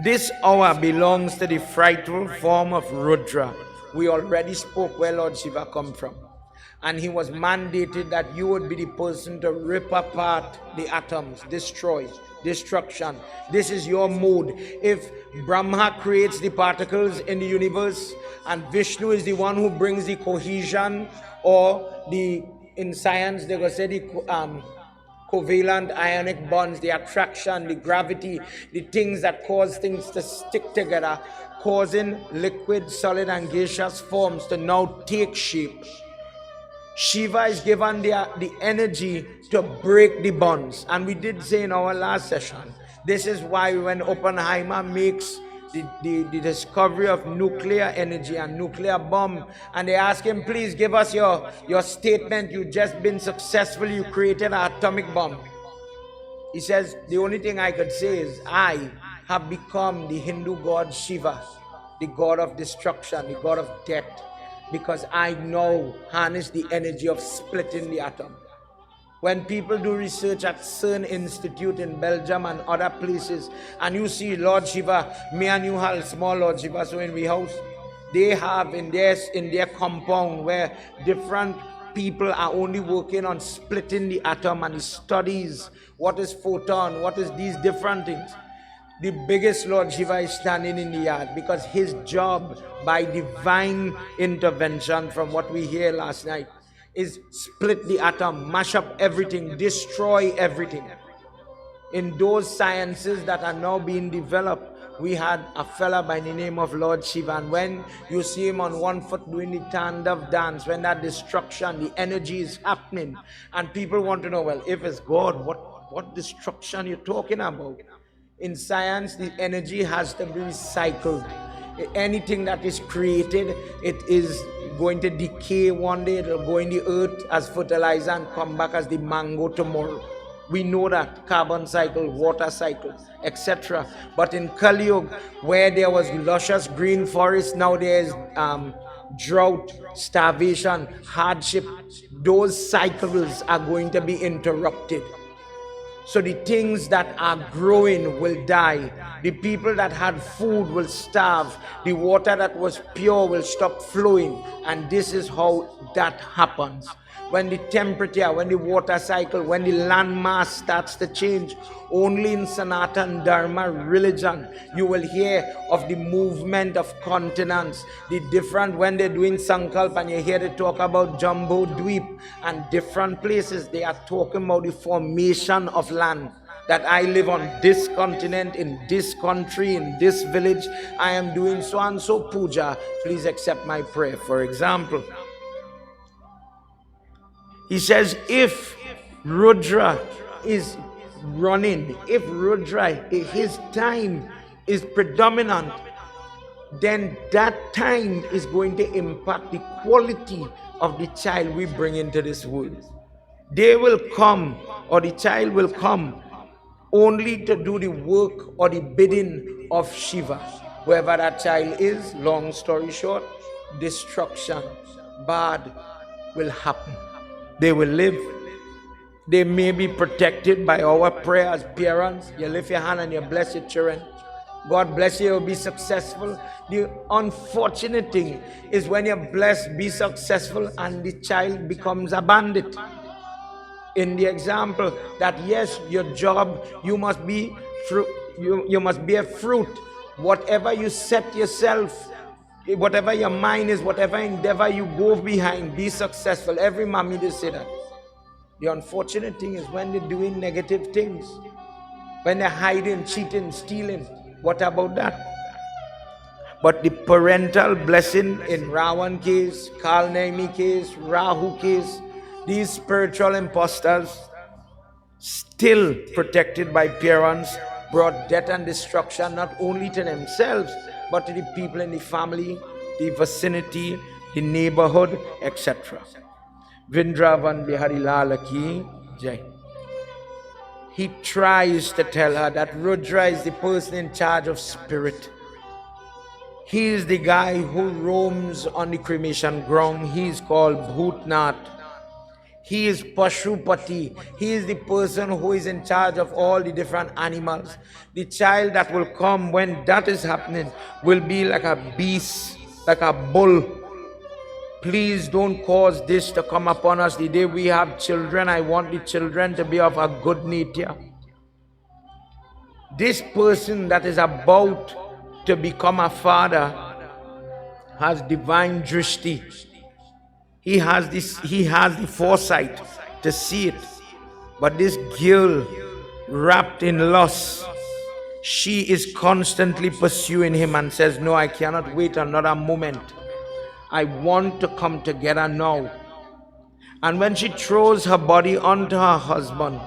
This hour belongs to the frightful form of Rudra. We already spoke where Lord Shiva come from. And he was mandated that you would be the person to rip apart the atoms, destroy, destruction. This is your mode. If Brahma creates the particles in the universe and Vishnu is the one who brings the cohesion, or in science they will say the covalent ionic bonds, the attraction, the gravity, the things that cause things to stick together, causing liquid, solid and gaseous forms to now take shape. Shiva is given the energy to break the bonds. And we did say in our last session, this is why when Oppenheimer makes the discovery of nuclear energy and nuclear bomb, and they ask him, please give us your statement, you've just been successful, you created an atomic bomb. He says, the only thing I could say is, I have become the Hindu god Shiva, the god of destruction, the god of death, because I now harness the energy of splitting the atom. When people do research at CERN Institute in Belgium and other places, and you see Lord Shiva, me and you have small Lord Shiva, so in the house, they have in their compound where different people are only working on splitting the atom, and he studies what is photon, what is these different things. The biggest Lord Shiva is standing in the yard because his job by divine intervention, from what we hear last night, is split the atom, mash up everything, destroy everything. In those sciences that are now being developed, we had a fella by the name of Lord Shiva, and when you see him on one foot doing the Tandav dance, when that destruction, the energy is happening, and people want to know, well, if it's God, what destruction you're talking about? In science, the energy has to be recycled. Anything that is created, it is going to decay one day, it will go in the earth as fertilizer and come back as the mango tomorrow. We know that, carbon cycle, water cycle, etc. But in Kali Yuga, where there was luscious green forest, now there is drought, starvation, hardship. Those cycles are going to be interrupted. So the things that are growing will die. The people that had food will starve. The water that was pure will stop flowing. And this is how that happens. When the temperature, when the water cycle, when the land mass starts to change, only in Sanatan Dharma religion you will hear of the movement of continents. The different, when they're doing Sankalp and you hear they talk about Jumbo Dweep and different places, they are talking about the formation of land. That I live on this continent, in this country, in this village, I am doing so and so puja, please accept my prayer. For example, he says, if Rudra is running, if Rudra, his time is predominant, then that time is going to impact the quality of the child we bring into this world. They will come, or the child will come, only to do the work or the bidding of Shiva. Wherever that child is, long story short, destruction, bad will happen. They will live. They may be protected by our prayers. Parents, you lift your hand and you bless your children. God bless you, you'll be successful. The unfortunate thing is when you're blessed, be successful, and the child becomes a bandit. In the example that yes, your job, you must be fruit, you must be a fruit. Whatever you set yourself, whatever your mind is, whatever endeavor you go behind, be successful. Every mommy does say that. The unfortunate thing is when they're doing negative things, when they're hiding, cheating, stealing. What about that? But the parental blessing in Ravan case, Kalnaimi case, Rahu case, these spiritual imposters, still protected by parents, brought death and destruction not only to themselves, but to the people in the family, the vicinity, the neighborhood, etc. Vrindavan Bihari Lal Ki Jai. He tries to tell her that Rudra is the person in charge of spirit. He is the guy who roams on the cremation ground. He is called Bhutnath. He is Pashupati. He is the person who is in charge of all the different animals. The child that will come when that is happening will be like a beast, like a bull. Please don't cause this to come upon us. The day we have children, I want the children to be of a good nature. This person that is about to become a father has divine drishti. He has the foresight to see it. But this girl, wrapped in lust, she is constantly pursuing him and says, no, I cannot wait another moment. I want to come together now. And when she throws her body onto her husband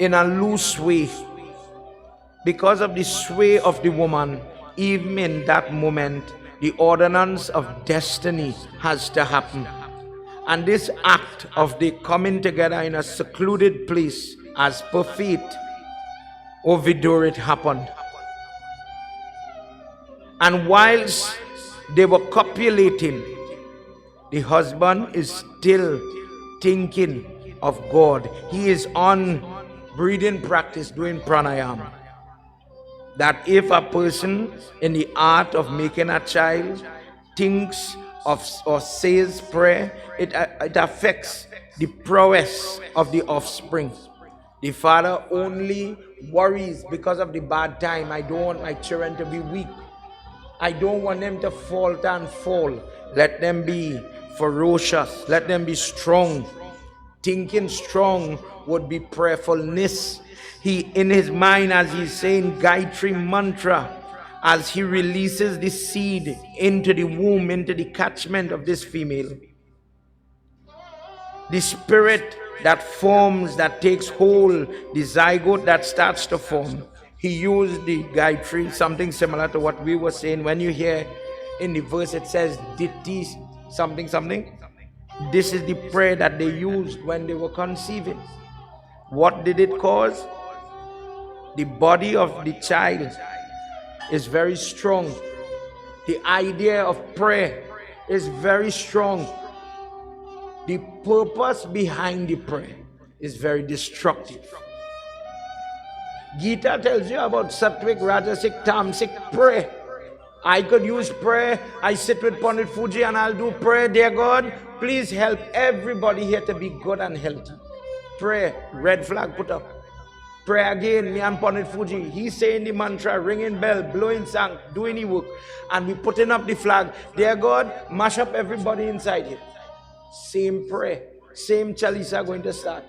in a loose way, because of the sway of the woman, even in that moment, the ordinance of destiny has to happen. And this act of the coming together in a secluded place, as per fate, Ovidurit happened. And whilst they were copulating, the husband is still thinking of God. He is on breathing practice, doing pranayama. That if a person in the art of making a child thinks of or says prayer, it affects the prowess of the offspring. The father only worries because of the bad time. I don't want my children to be weak. I don't want them to falter and fall. Let them be ferocious. Let them be strong. Thinking strong would be prayerfulness. He, in his mind, as he's saying Gayatri mantra, as he releases the seed into the womb, into the catchment of this female, the spirit that forms, that takes hold, the zygote that starts to form, he used the Gayatri, something similar to what we were saying. When you hear in the verse it says Diti, something, something. This is the prayer that they used when they were conceiving. What did it cause? The body of the child is very strong. The idea of prayer is very strong. The purpose behind the prayer is very destructive. Gita tells you about Sattvic, Rajasic, Tamasic prayer. I could use prayer. I sit with Pandit Fuji and I'll do prayer. Dear God, please help everybody here to be good and healthy. Prayer, red flag put up. Pray again, me and Pandit Fuji. He's saying the mantra, ringing bell, blowing song, doing the work. And we putting up the flag. Dear God, mash up everybody inside here. Same prayer, same chalisa going to start.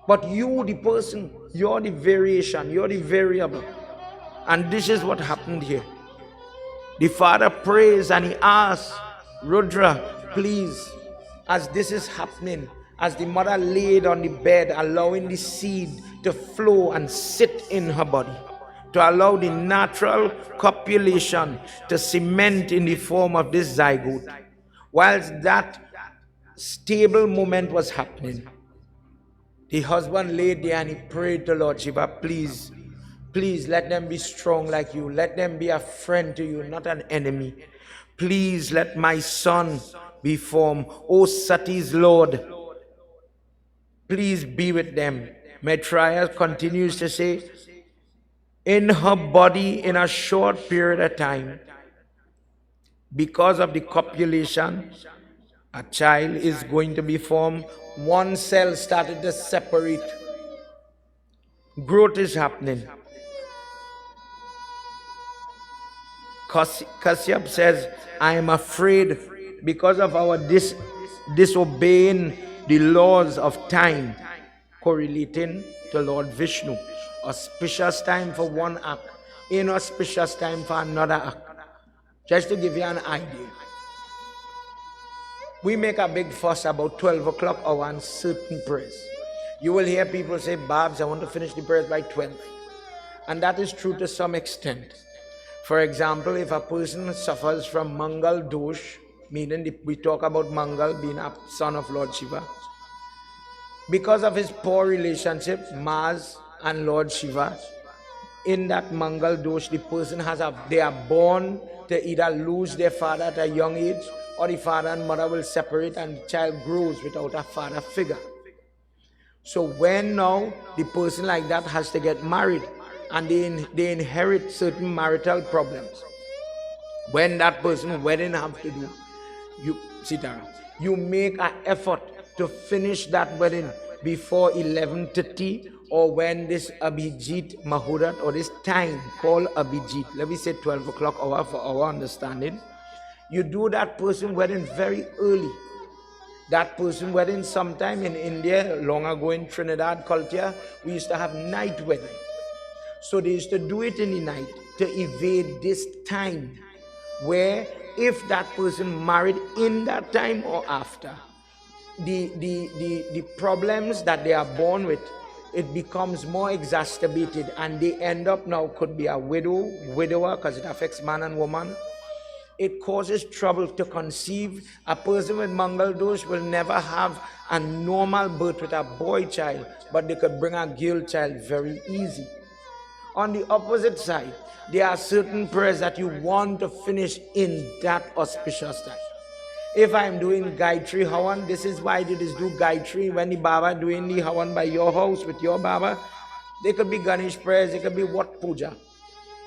But you, the person, you're the variation, you're the variable. And this is what happened here. The father prays and he asks, Rudra, please, as this is happening, as the mother laid on the bed, allowing the seed to flow and sit in her body, to allow the natural copulation to cement in the form of this zygote. Whilst that stable moment was happening, the husband laid there and he prayed to Lord Shiva, please, please let them be strong like you. Let them be a friend to you, not an enemy. Please let my son be formed. O Sati's Lord, please be with them. Maitreya continues to say, in her body, in a short period of time, because of the copulation, a child is going to be formed. One cell started to separate. Growth is happening. Kashyap says, I am afraid because of our disobeying the laws of time, correlating to Lord Vishnu. Auspicious time for one act, inauspicious time for another act. Just to give you an idea. We make a big fuss about 12 o'clock hour and certain prayers. You will hear people say, Babs, I want to finish the prayers by 12. And that is true to some extent. For example, if a person suffers from Mangal Dosh, meaning we talk about Mangal being a son of Lord Shiva, because of his poor relationship, Mars and Lord Shiva, in that Mangal Dosh, the person they are born to either lose their father at a young age, or the father and mother will separate and the child grows without a father figure. So when now the person like that has to get married and they inherit certain marital problems, when that person wedding have to do, you make an effort to finish that wedding before 11:30, or when this Abhijit Mahurat, or this time called Abhijit, let me say 12 o'clock hour for our understanding, you do that person wedding very early. That person wedding sometime in India, long ago in Trinidad culture, we used to have night wedding. So they used to do it in the night to evade this time, where if that person married in that time or after, the problems that they are born with, it becomes more exacerbated, and they end up now could be a widower, because it affects man and woman. It causes trouble to conceive. A person with Mangal Dosh will never have a normal birth with a boy child, but they could bring a girl child very easy. On the opposite side, there are certain prayers that you want to finish in that auspicious time. If I'm doing Gayatri Havan, this is why they just do Gayatri. When the Baba doing the Havan by your house with your Baba, they could be Ganesh prayers, they could be what puja.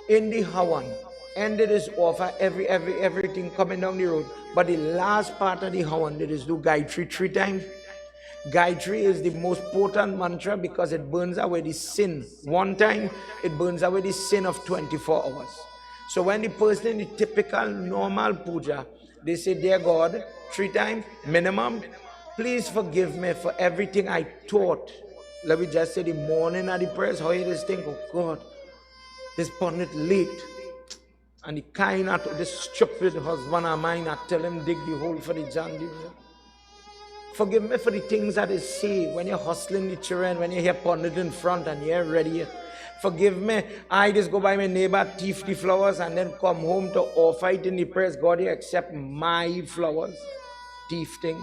In the Havan, ended is offer everything coming down the road. But the last part of the Havan, they just do Gayatri 3 times. Gayatri is the most potent mantra because it burns away the sin. One time, it burns away the sin of 24 hours. So when the person in the typical normal puja, they say, dear God, 3 times minimum, please forgive me for everything I taught. Let me just say the morning of the prayers, how you just think, oh God, this pundit late. And the kind of this stupid husband of mine, I tell him dig the hole for the Jandi. Forgive me for the things that they say when you're hustling the children, when you hear pundit in front and you're ready. Forgive me, I just go by my neighbor, thief the flowers, and then come home to offer it in the prayers. God, you accept my flowers, thief thing.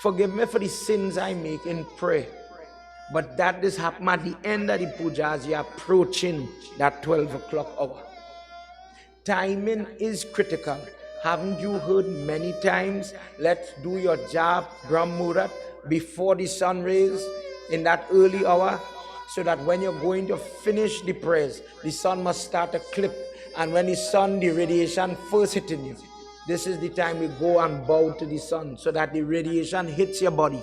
Forgive me for the sins I make in prayer. But that does happen at the end of the puja as you're approaching that 12 o'clock hour. Timing is critical. Haven't you heard many times, let's do your job, Brahm Muhurat, before the sun rays in that early hour, so that when you're going to finish the prayers, the sun must start to clip. And when the sun, the radiation first hitting you, this is the time we go and bow to the sun, so that the radiation hits your body.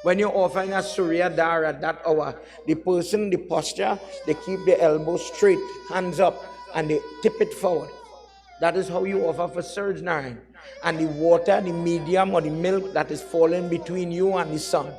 When you're offering a Surya Dar at that hour, the person, the posture, they keep their elbows straight, hands up, and they tip it forward. That is how you offer for Suraj Narayan. And the water, the medium or the milk that is falling between you and the sun,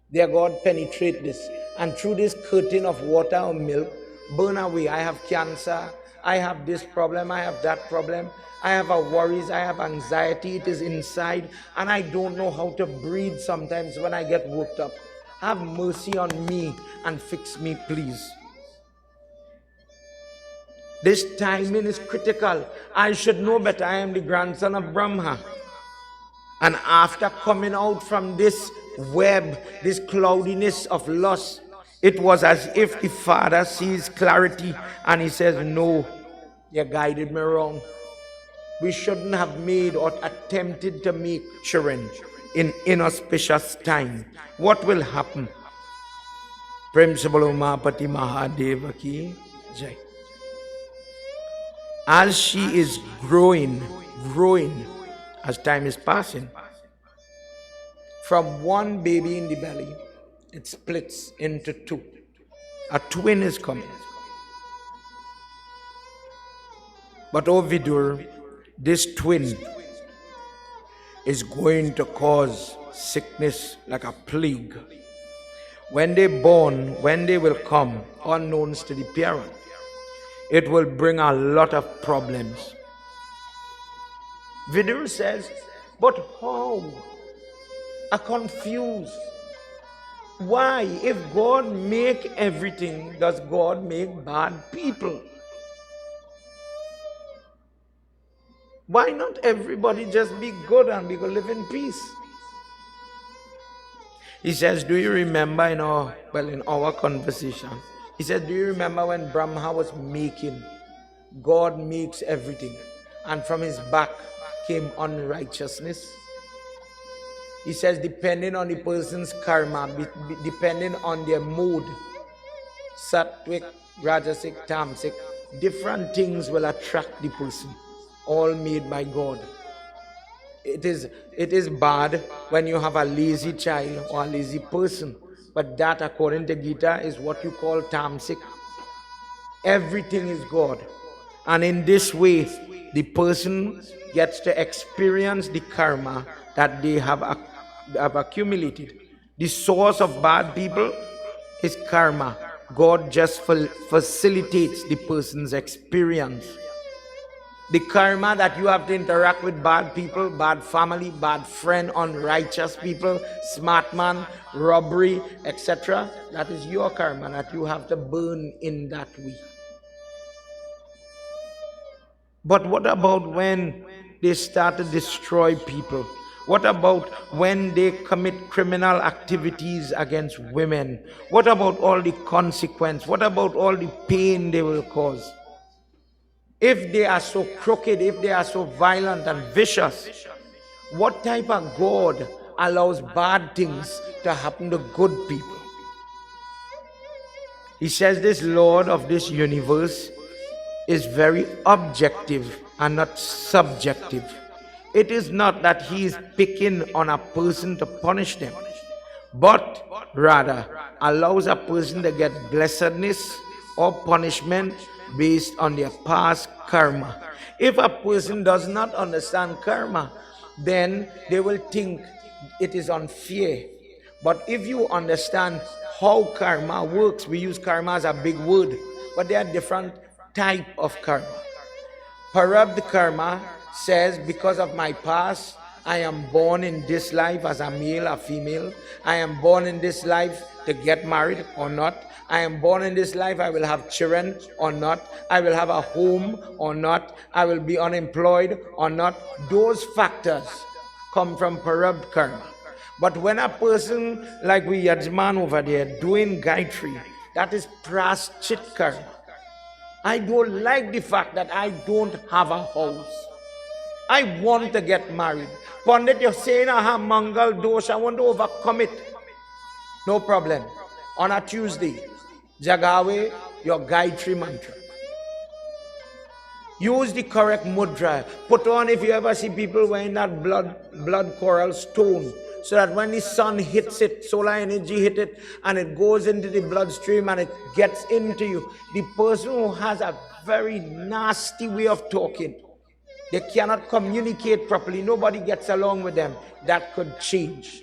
dear God, penetrate this. And through this curtain of water or milk, burn away. I have cancer, I have this problem, I have that problem, I have worries, I have anxiety, it is inside, and I don't know how to breathe sometimes when I get worked up. Have mercy on me and fix me, please. This timing is critical. I should know better. I am the grandson of Brahma. And after coming out from this web, this cloudiness of lust, it was as if the father sees clarity and he says, no, you guided me wrong. We shouldn't have made or attempted to make children in inauspicious time. What will happen? Principal Umapati Mahadeva ki jai. As she is growing, as time is passing, from one baby in the belly, it splits into two. A twin is coming. But O Vidur, this twin is going to cause sickness like a plague. When they born, when they will come, unknown to the parent, it will bring a lot of problems. Vidur says, but how? I'm confused. Why? If God make everything, does God make bad people? Why not everybody just be good and we go live in peace? He says, do you remember in our conversation, he said, do you remember when Brahma was making? God makes everything, and from his back came unrighteousness. He says, depending on the person's karma, depending on their mood, sattvic, rajasic, tamasic, different things will attract the person, all made by God. It is bad when you have a lazy child or a lazy person, but that, according to Gita, is what you call tamasic. Everything is God, and in this way the person gets to experience the karma that they have accumulated. The source of bad people is karma. God just facilitates the person's experience. The karma that you have to interact with bad people, bad family, bad friend, unrighteous people, smart man, robbery, etc., that is your karma that you have to burn in that way. But what about when they start to destroy people? What about when they commit criminal activities against women? What about all the consequence? What about all the pain they will cause? If they are so crooked, if they are so violent and vicious, what type of God allows bad things to happen to good people? He says this Lord of this universe is very objective and not subjective. It is not that he is picking on a person to punish them, but rather allows a person to get blessedness or punishment based on their past karma. If a person does not understand karma, then they will think it is unfair. But if you understand how karma works, we use karma as a big word, but there are different types of karma. Parabdha karma says, because of my past, I am born in this life as a male or female. I am born in this life to get married or not. I am born in this life, I will have children or not. I will have a home or not. I will be unemployed or not. Those factors come from Parabdha karma. But when a person like we Yajman over there doing Gayatri, that is Praschit karma. I don't like the fact that I don't have a house. I want to get married. Pandit, you're saying I have Mangal Dosh, I want to overcome it. No problem. On a Tuesday, Jagave your Gayatri mantra. Use the correct mudra. Put on, if you ever see people wearing that blood coral stone, so that when the sun hits it, solar energy hit it, and it goes into the bloodstream and it gets into you. The person who has a very nasty way of talking, they cannot communicate properly, nobody gets along with them, that could change.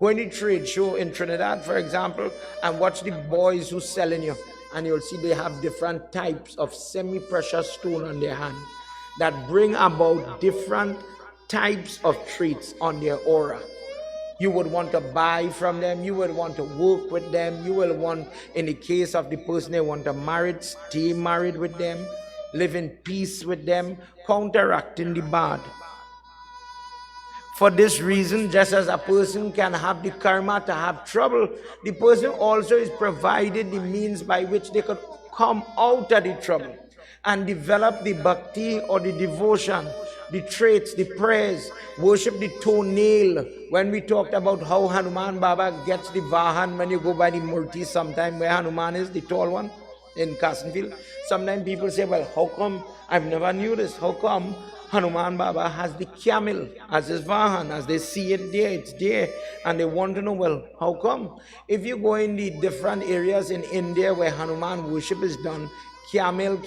Go in the trade show in Trinidad, for example, and watch the boys who's selling you. and you'll see they have different types of semi-precious stone on their hand that bring about different types of traits on their aura. You would want to buy from them, you would want to work with them, you will want, in the case of the person they want to marry, stay married with them, live in peace with them, counteracting the bad. For this reason, just as a person can have the karma to have trouble, the person also is provided the means by which they could come out of the trouble and develop the bhakti or the devotion, the traits, the prayers, worship the toenail. When we talked about how Hanuman Baba gets the vahan, when you go by the murti sometime where Hanuman is, the tall one in Castleville, sometimes people say, well, how come, I've never knew this, how come Hanuman Baba has the camel as his vahan, as they see it there, it's there, and they want to know, well, how come? If you go in the different areas in India where Hanuman worship is done, camel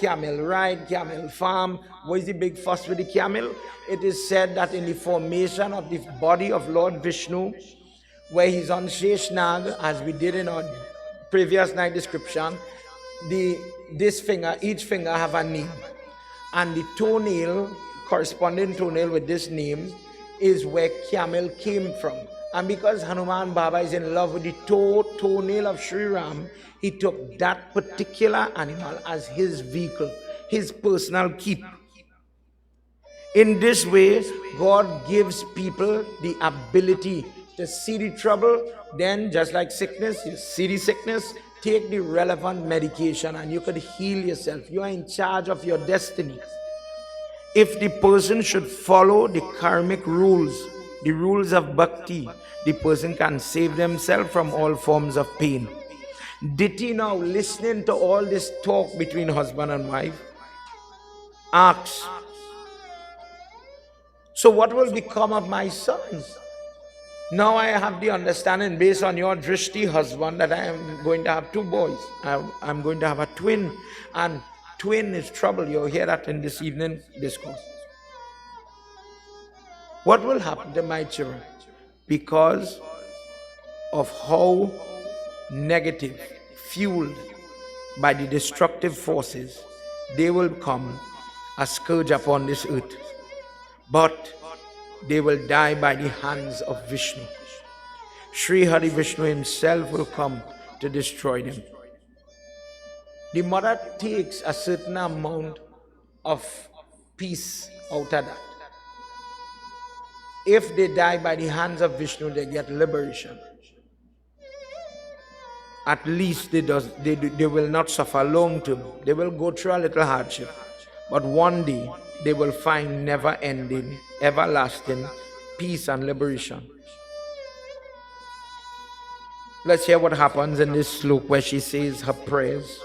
ride, camel farm, what is the big fuss with the camel? It is said that in the formation of the body of Lord Vishnu, where he's on Sheshnag, as we did in our previous night description, this finger, each finger have a name, and the toenail, corresponding toenail with this name, is where camel came from. And because Hanuman Baba is in love with the toenail of Sri Ram, he took that particular animal as his vehicle, his personal keep. In this way, God gives people the ability to see the trouble. Then, just like sickness, you see the sickness, take the relevant medication and you could heal yourself. You are in charge of your destiny. If the person should follow the karmic rules, the rules of bhakti, the person can save themselves from all forms of pain. Diti, now listening to all this talk between husband and wife, asks, so what will become of my sons? Now I have the understanding based on your drishti, husband, that I am going to have two boys. I'm going to have a twin, and twin is trouble. You'll hear that in this evening discourse. What will happen to my children? Because of how negative, fueled by the destructive forces, they will become a scourge upon this earth. But they will die by the hands of Vishnu. Sri Hari Vishnu himself will come to destroy them. The mother takes a certain amount of peace out of that. If they die by the hands of Vishnu, they get liberation. At least they will not suffer long term. They will go through a little hardship. But one day, they will find never-ending, everlasting peace and liberation. Let's hear what happens in this slok where she says her prayers.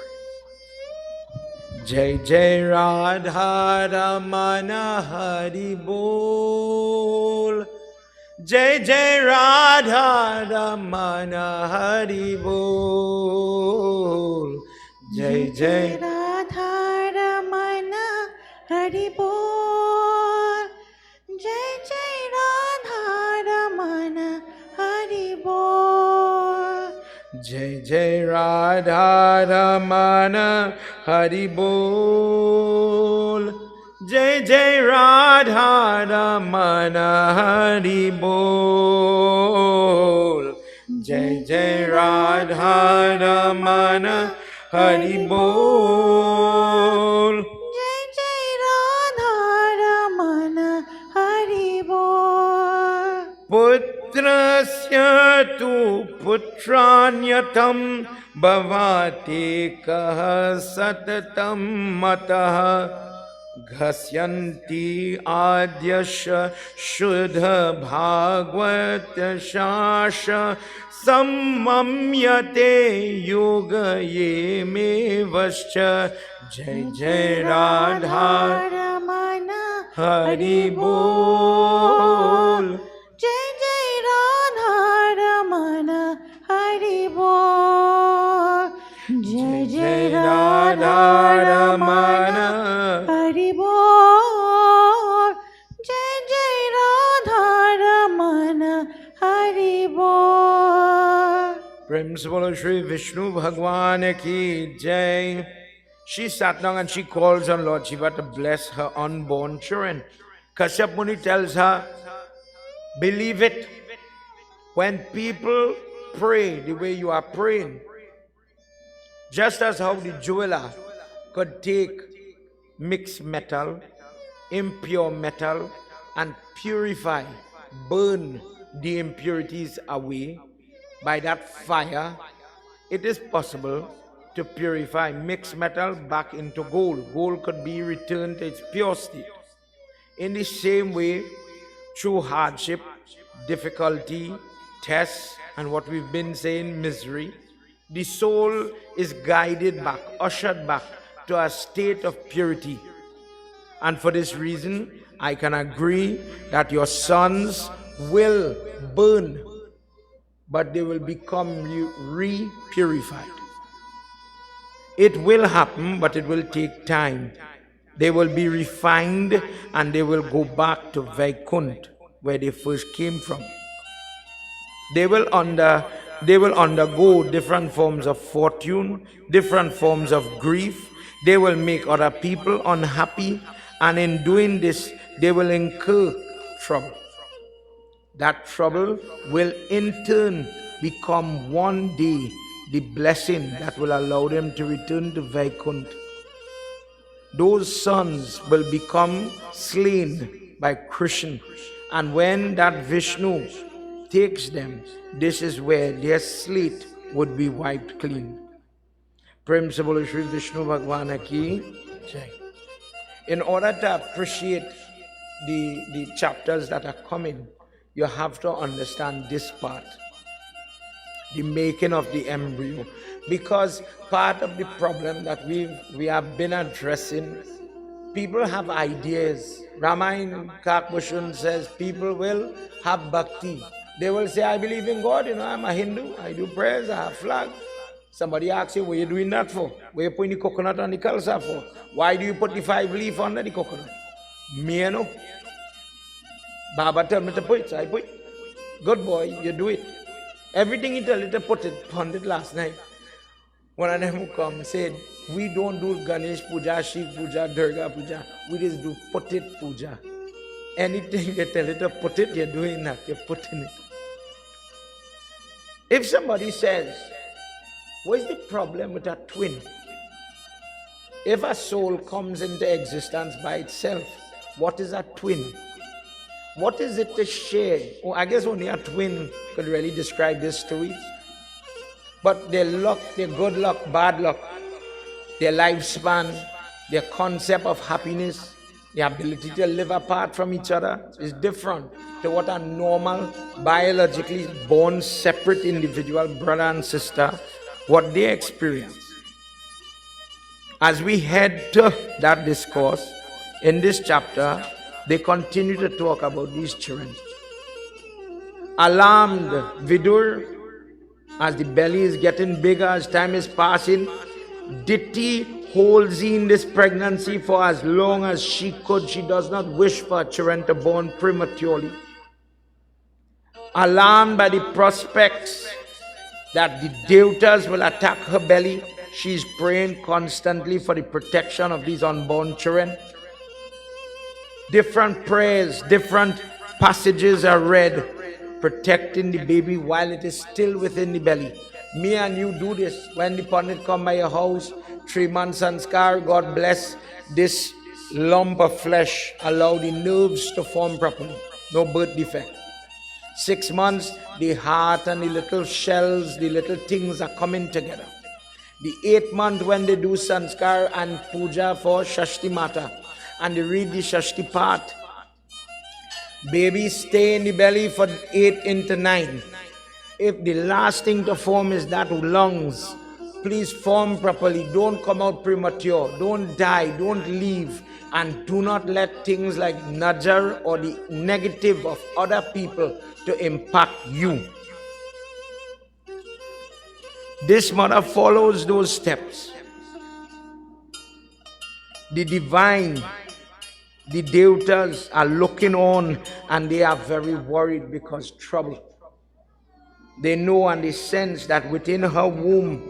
Jai Jai Radha Ramana Hari Bol. Jai Jai Radha Ramana Hari Bol. Jai Jai Radha Ramana Hari Bol. Jai Jai Radha Ramana Hari Bol. Jai Jai Radha Ramana Hari Bol. Jai Jai Radha Ramana Hari Bol. Jai Jai Radha Ramana Hari Bol. Jai Jai Radha Ramana Hari Bol. Putrasya tu putranyatam bhavate kaha satatam mataha ghasyanti adyasha shuddha bhagwat shasha sammamyate yogaye me vascha. Jai Jai Radha Ramana Hari Bol. Jai Jai Radha Ramana Hari Bol. Jai Jai Radha Ramana Hari Bol. Jai Jai Radha Ramana Hari Bol. Prem se bolo Shri Vishnu Bhagwan ki jai. She sat down and she calls on Lord Shiva to bless her unborn children. Kashyap Muni tells her, believe it, when people pray the way you are praying, just as how the jeweler could take mixed metal, impure metal, and purify, burn the impurities away by that fire, it is possible to purify mixed metal back into gold. Gold could be returned to its pure state. In the same way, through hardship, difficulty, tests, and what we've been saying, misery, the soul is guided back, ushered back to a state of purity. And for this reason, I can agree that your sons will burn, but they will become re-purified. It will happen, but it will take time. They will be refined and they will go back to Vaikunt, where they first came from. They will undergo different forms of fortune, different forms of grief. They will make other people unhappy, and in doing this, they will incur trouble. That trouble will in turn become one day the blessing that will allow them to return to Vaikunt. Those sons will become slain by Krishna, and when that Vishnu takes them, this is where their slate would be wiped clean. Prem se bolo Shri Vishnu Bhagwan ki jai. In order to appreciate the chapters that are coming, you have to understand this part, the making of the embryo, because part of the problem that we have been addressing, people have ideas. Ramayana Kakbhushan says people will have bhakti. They will say, I believe in God, I'm a Hindu, I do prayers, I have flag. Somebody asks you, what are you doing that for? Where are you putting the coconut on the kalsa for? Why do you put the 5 leaf under the coconut? Me, no. Baba tell me to put it, so I put it. Good boy, you do it. Everything he tell you to put it, ponded last night. One of them who come said, we don't do Ganesh Puja, Shiv Puja, Durga Puja. We just do put it Puja. Anything they tell you to put it, you're doing that, you're putting it. If somebody says, what is the problem with a twin? If a soul comes into existence by itself, what is a twin? What is it to share? Oh, I guess only a twin could really describe this story. But their luck, their good luck, bad luck, their lifespan, their concept of happiness, the ability to live apart from each other is different to what a normal, biologically born, separate individual, brother and sister, what they experience. As we head to that discourse, in this chapter, they continue to talk about these children. Alarmed, Vidur, as the belly is getting bigger, as time is passing, Diti holds in this pregnancy for as long as she could. She does not wish for children to born prematurely. Alarmed by the prospects that the devatas will attack her belly, she is praying constantly for the protection of these unborn children. Different prayers, different passages are read, protecting the baby while it is still within the belly. Me and you do this. When the Pandit come by your house, 3 months sanskar, God bless this lump of flesh, allow the nerves to form properly. No birth defect. 6 months, the heart and the little shells, the little things are coming together. The 8th month when they do sanskar and puja for Shashti Mata, and they read the Shashti part, babies stay in the belly for 8 into 9. If the last thing to form is that lungs, please form properly. Don't come out premature. Don't die. Don't leave. And do not let things like najar or the negative of other people to impact you. This mother follows those steps. The divine, the devatas are looking on and they are very worried because trouble. They know and they sense that within her womb,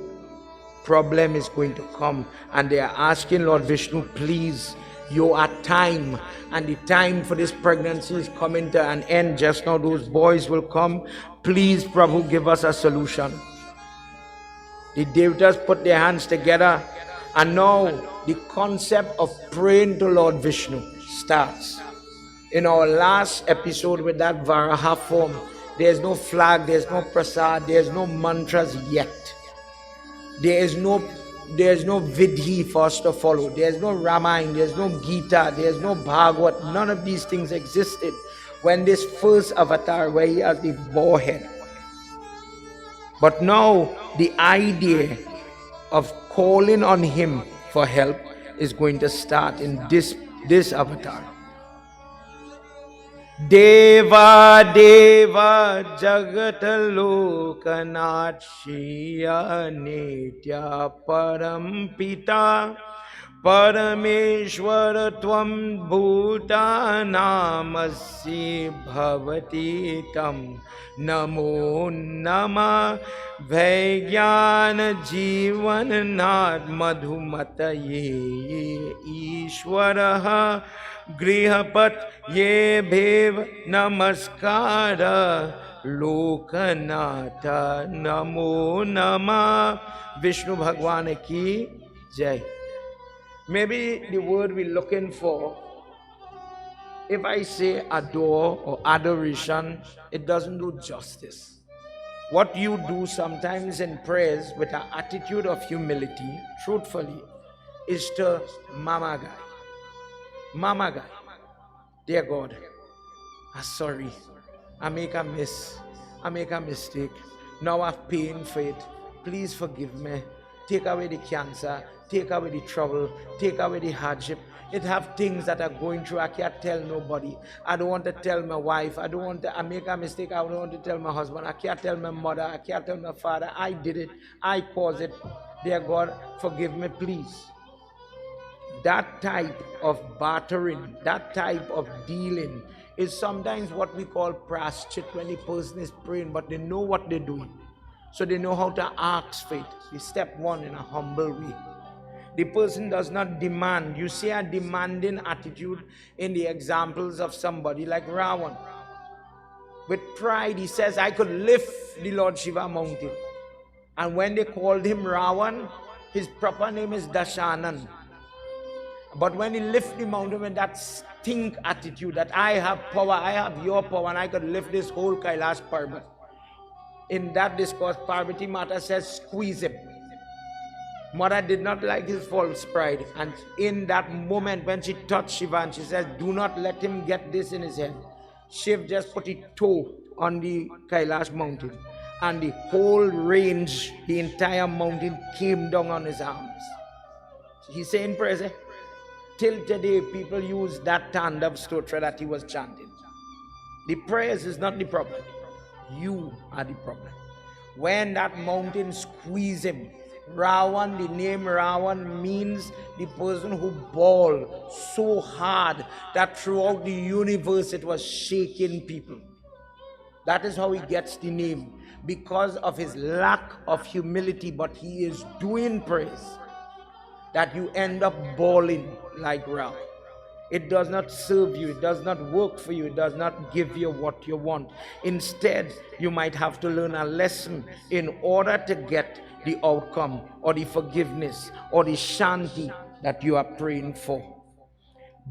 problem is going to come. And they are asking Lord Vishnu, please, you are time. And the time for this pregnancy is coming to an end. Just now those boys will come. Please, Prabhu, give us a solution. The Devatas put their hands together. And now the concept of praying to Lord Vishnu starts. In our last episode with that Varaha form, there's no flag, there's no prasad, there's no mantras yet. There is no vidhi for us to follow. There's no Ramayana, there's no Gita, there's no Bhagwat. None of these things existed when this first avatar, where he has the boar head. But now the idea of calling on him for help is going to start in this avatar. Deva Deva Jagat Lokanath Shriya Nitya Parampita Parameshwara Tvam Bhutanamasi Bhavati Tam Namo Nama Vaigyan Jivannath Madhumataye Ishwaraha Grihapat Ye Bhev Namaskara Lokanatha Namo Nama. Vishnu Bhagwan ki Jai. Maybe the word we're looking for, if I say adore or adoration, it doesn't do justice. What you do sometimes in prayers with an attitude of humility, truthfully, is to Mama Guy. Mama Guy. Dear God, I'm sorry. I make a mistake. Now I've paid for it. Please forgive me. Take away the cancer. Take away the trouble. Take away the hardship. It have things that are going through. I can't tell nobody. I don't want to tell my wife. I make a mistake. I don't want to tell my husband. I can't tell my mother. I can't tell my father. I did it. I caused it. Dear God, forgive me, please. That type of bartering, that type of dealing is sometimes what we call praschit, when the person is praying, but they know what they're doing. So they know how to ask for it. It's step one in a humble way. The person does not demand. You see a demanding attitude in the examples of somebody like Ravan. With pride, he says, I could lift the Lord Shiva mountain. And when they called him Ravan, his proper name is Dashanan. But when he lifted the mountain with that stink attitude that I have power, I have your power, and I could lift this whole Kailash Parbat. In that discourse, Parvati Mata says, squeeze him. Mother did not like his false pride. And in that moment when she touched Shiva and she says, do not let him get this in his head. Shiv just put his toe on the Kailash mountain. And the whole range, the entire mountain came down on his arms. He's saying prayers, till today, people use that Tandav Stotra that he was chanting. The prayers is not the problem. You are the problem. When that mountain squeezed him, Ravan, the name Ravan means the person who bawled so hard that throughout the universe it was shaking people. That is how he gets the name, because of his lack of humility, but he is doing praise, that you end up bawling like Ravan. It does not serve you, it does not work for you, it does not give you what you want. Instead, you might have to learn a lesson in order to get the outcome or the forgiveness or the shanti that you are praying for.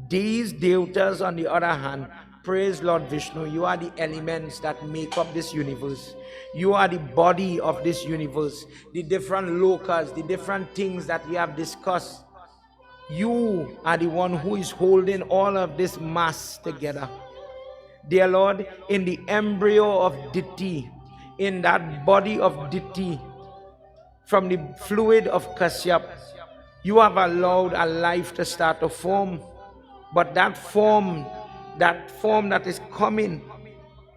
These devatas, on the other hand, praise Lord Vishnu. You are the elements that make up this universe. You are the body of this universe, the different lokas, the different things that we have discussed. You are the one who is holding all of this mass together. Dear Lord, in the embryo of Diti, in that body of Diti, from the fluid of Kashyap, you have allowed a life to start to form. But that form that is coming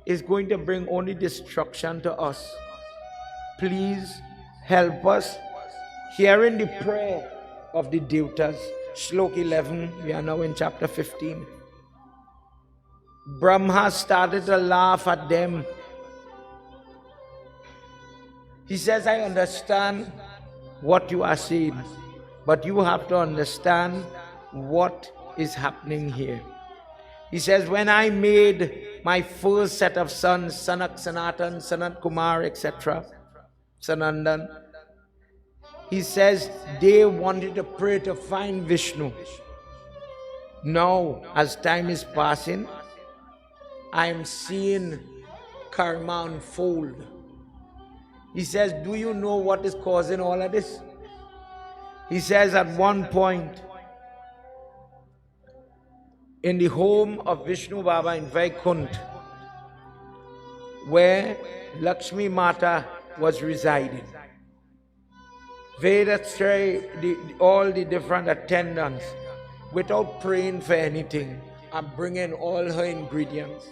is going to bring only destruction to us. Please help us. Hearing the prayer of the devatas, Shlok 11, we are now in chapter 15. Brahma started to laugh at them. He says, I understand what you are saying, but you have to understand what is happening here. He says, when I made my first set of sons, Sanak Sanatan, Sanat Kumar, etc., Sanandan, he says they wanted to pray to find Vishnu. Now, as time is passing, I am seeing karma unfold. He says, do you know what is causing all of this? He says at one point, in the home of Vishnu Baba in Vaikunt, where Lakshmi Mata was residing, Vedas, all the different attendants, without praying for anything, are bringing all her ingredients.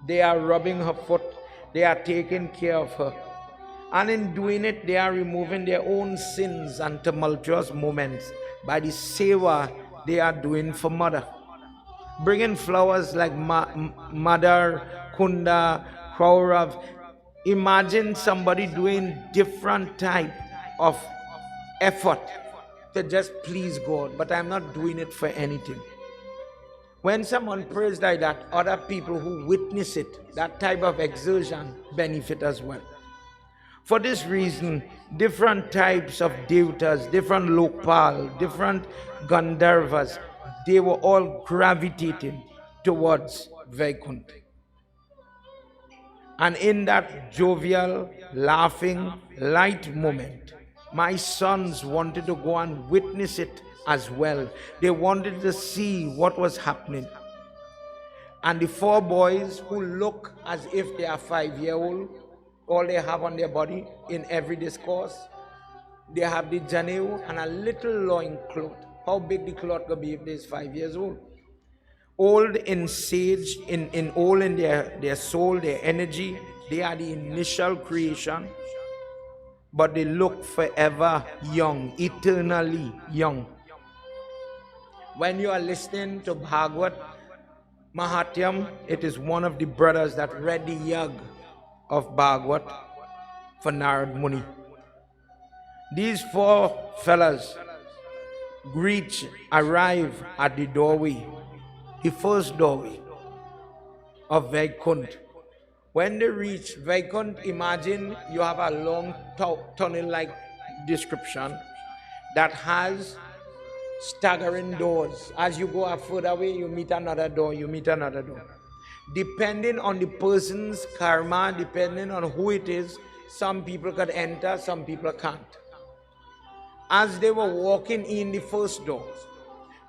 They are rubbing her foot, they are taking care of her. And in doing it, they are removing their own sins and tumultuous moments by the Seva they are doing for Mother. Bringing flowers like Madar, Kunda, Kaurav. Imagine somebody doing different type of effort to just please God, but I'm not doing it for anything. When someone prays like that, other people who witness it, that type of exertion, benefit as well. For this reason, different types of devatas, different lokpal, different gandharvas, they were all gravitating towards Vaikuntha. And in that jovial, laughing, light moment, my sons wanted to go and witness it as well. They wanted to see what was happening. And the four boys who look as if they are 5-year-old, all they have on their body in every discourse, they have the janeu and a little loin cloth. How big the cloth could be if they're 5 years old? Old in sage, old in their soul, their energy. They are the initial creation, but they look forever young, eternally young. When you are listening to Bhagwat Mahatyam, it is one of the brothers that read the Yag of Bhagwat for Narad Muni. These four fellas arrive at the doorway, the first doorway of Vaikuntha. When they reach Vaikuntha, imagine you have a long tunnel-like description that has staggering doors. As you go further away, you meet another door, you meet another door. Depending on the person's karma, depending on who it is, some people could enter, some people can't. As they were walking in the first door,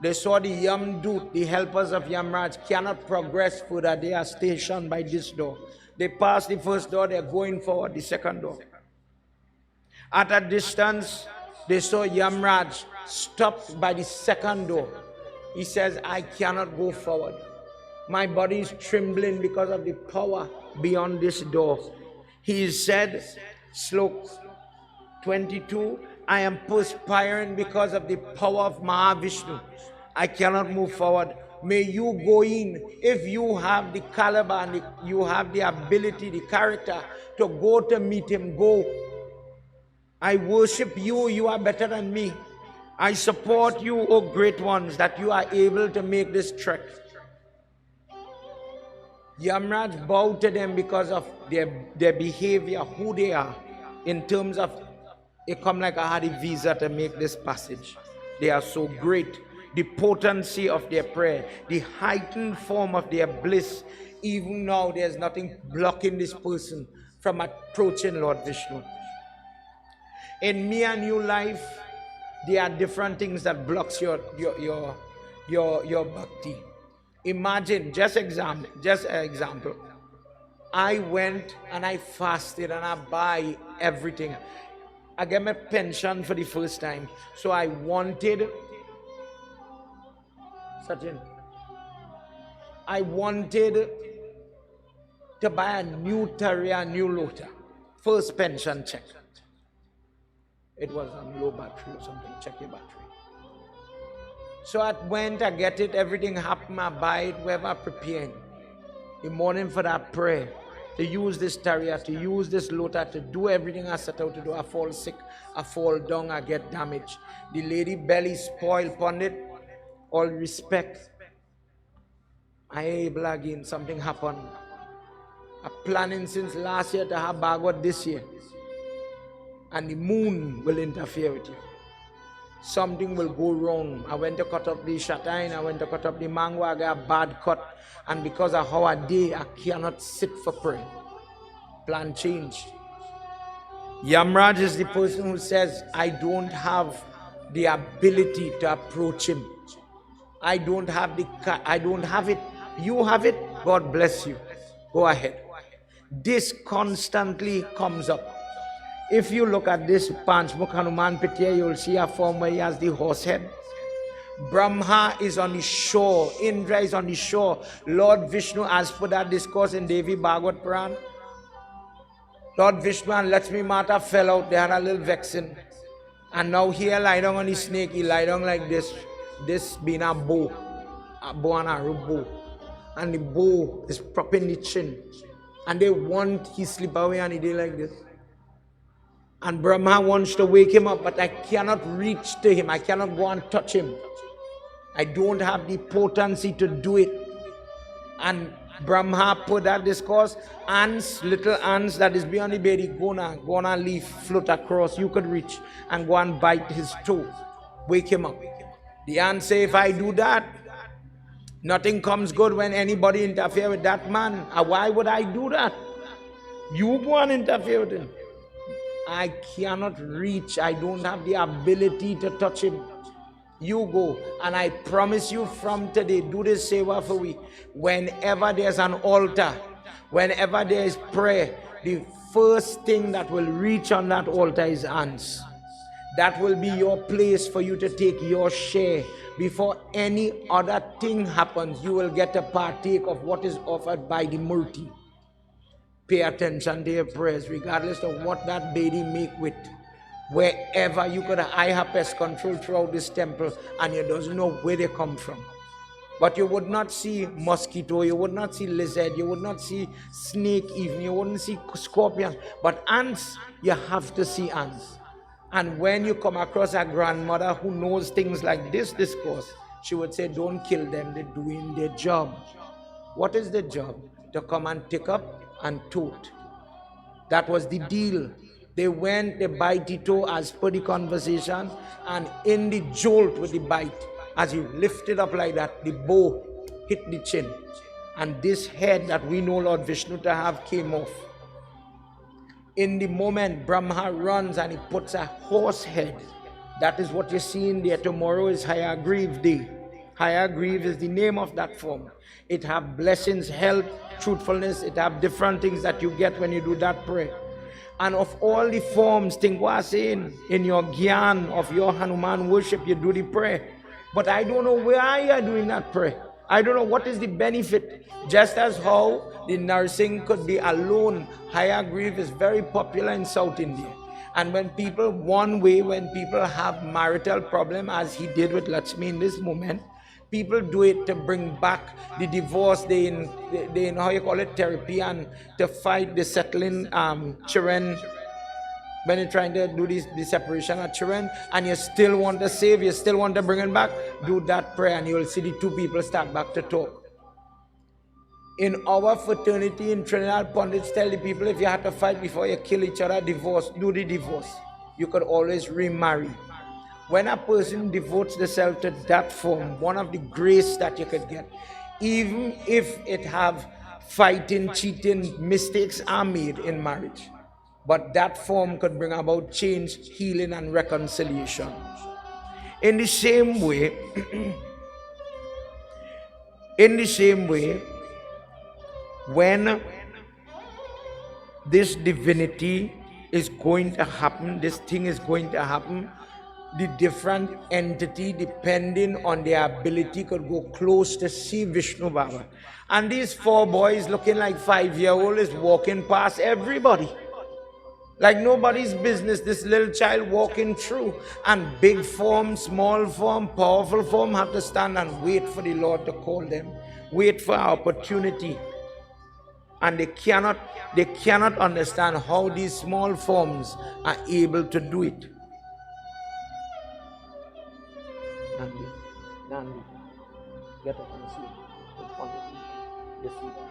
they saw the Yamdut, the helpers of Yamraj, cannot progress further. They are stationed by this door. They pass the first door, they are going forward, the second door. At a distance, they saw Yamraj stopped by the second door. He says, I cannot go forward. My body is trembling because of the power beyond this door. He said, Slok 22, I am perspiring because of the power of Mahavishnu. I cannot move forward. May you go in. If you have the caliber and you have the ability, the character to go to meet him, go. I worship you. You are better than me. I support you, O great ones, that you are able to make this trek. Yamraj bowed to them because of their behavior, who they are, in terms of, it come like I had a visa to make this passage. They are so great. The potency of their prayer, the heightened form of their bliss. Even now, there's nothing blocking this person from approaching Lord Vishnu. In me and you life, there are different things that blocks your bhakti. Imagine, just an example. I went and I fasted and I buy everything. I get my pension for the first time. So I wanted, to buy a new Tarrier, a new Lota. First pension check. It was on low battery or something. Check your battery. So I went, I get it, everything happened, I buy it, wherever I preparing. The morning for that prayer, to use this terrier, to use this lota, to do everything I set out to do. I fall sick, I fall down, I get damaged. The lady belly spoiled upon it. All respect. I able again, something happened. I'm planning since last year to have Bhagwat this year. And the moon will interfere with you. Something will go wrong. I went to cut up the shatain, I went to cut up the mango, I got a bad cut. And because of how I did, I cannot sit for prayer. Plan changed. Yamraj is the person who says, I don't have the ability to approach him. I don't have it. You have it. God bless you. Go ahead. This constantly comes up. If you look at this Panchmukh Hanuman Pitya, you'll see a form where he has the horse head. Brahma is on the shore. Indra is on the shore. Lord Vishnu, as per that discourse in Devi Bhagwat Puran, Lord Vishnu and Lakshmi Mata fell out. They had a little vexing. And now here lie down on the snake. He lie down like this. This being a bow and a bow. And the bow is propping the chin. And they want he slip away and he did like this. And Brahma wants to wake him up, but I cannot reach to him. I cannot go and touch him. I don't have the potency to do it. And Brahma put that discourse, ants, little ants that is beyond the bed, gonna leaf, float across. You could reach and go and bite his toe. Wake him up. The ants say, if I do that, nothing comes good when anybody interfere with that man. Why would I do that? You go and interfere with him. I cannot reach. I don't have the ability to touch him. You go. And I promise you from today, do this Seva for me. Whenever there's an altar, whenever there is prayer, the first thing that will reach on that altar is ants. That will be your place for you to take your share. Before any other thing happens, you will get to partake of what is offered by the Murti. Pay attention to your prayers, regardless of what that baby make with. Wherever you could, I have pest control throughout this temple, and you doesn't know where they come from. But you would not see mosquito, you would not see lizard, you would not see snake even, you wouldn't see scorpion. But ants, you have to see ants. And when you come across a grandmother who knows things like this discourse, she would say, don't kill them, they're doing their job. What is the job? To come and take up and tote. That was the deal. They went, they bite the toe as per the conversation, and in the jolt with the bite, as you lift it up like that, the bow hit the chin. And this head that we know Lord Vishnu to have came off. In the moment, Brahma runs and he puts a horse head. That is what you're seeing there. Tomorrow is Hayagriv Day. Hayagriv is the name of that form. It have blessings, health, truthfulness. It have different things that you get when you do that prayer. And of all the forms, think what I'm saying, in your gyan of your Hanuman worship, you do the prayer. But I don't know where you are doing that prayer. I don't know what is the benefit. Just as how the nursing could be alone, Hayagriv is very popular in South India. And when people, one way, when people have marital problem, as he did with Lakshmi in this moment, people do it to bring back the divorce. They in how you call it, therapy, and to fight the settling children. When you're trying to do the separation of children, and you still want to save, you still want to bring it back, do that prayer, and you will see the two people start back to talk. In our fraternity in Trinidad, pundits tell the people, if you have to fight before you kill each other, divorce, do the divorce. You could always remarry. When a person devotes themselves to that form, one of the grace that you could get, even if it have fighting, cheating, mistakes are made in marriage. But that form could bring about change, healing, and reconciliation. In the same way, when this divinity is going to happen, this thing is going to happen, the different entity, depending on their ability, could go close to see Vishnu Baba. And these four boys looking like 5-year-old is walking past everybody. Like nobody's business, this little child walking through, and big form, small form, powerful form have to stand and wait for the Lord to call them. Wait for our opportunity. And they cannot understand how these small forms are able to do it. Nandi, Nandi, get up and sleep. You see that?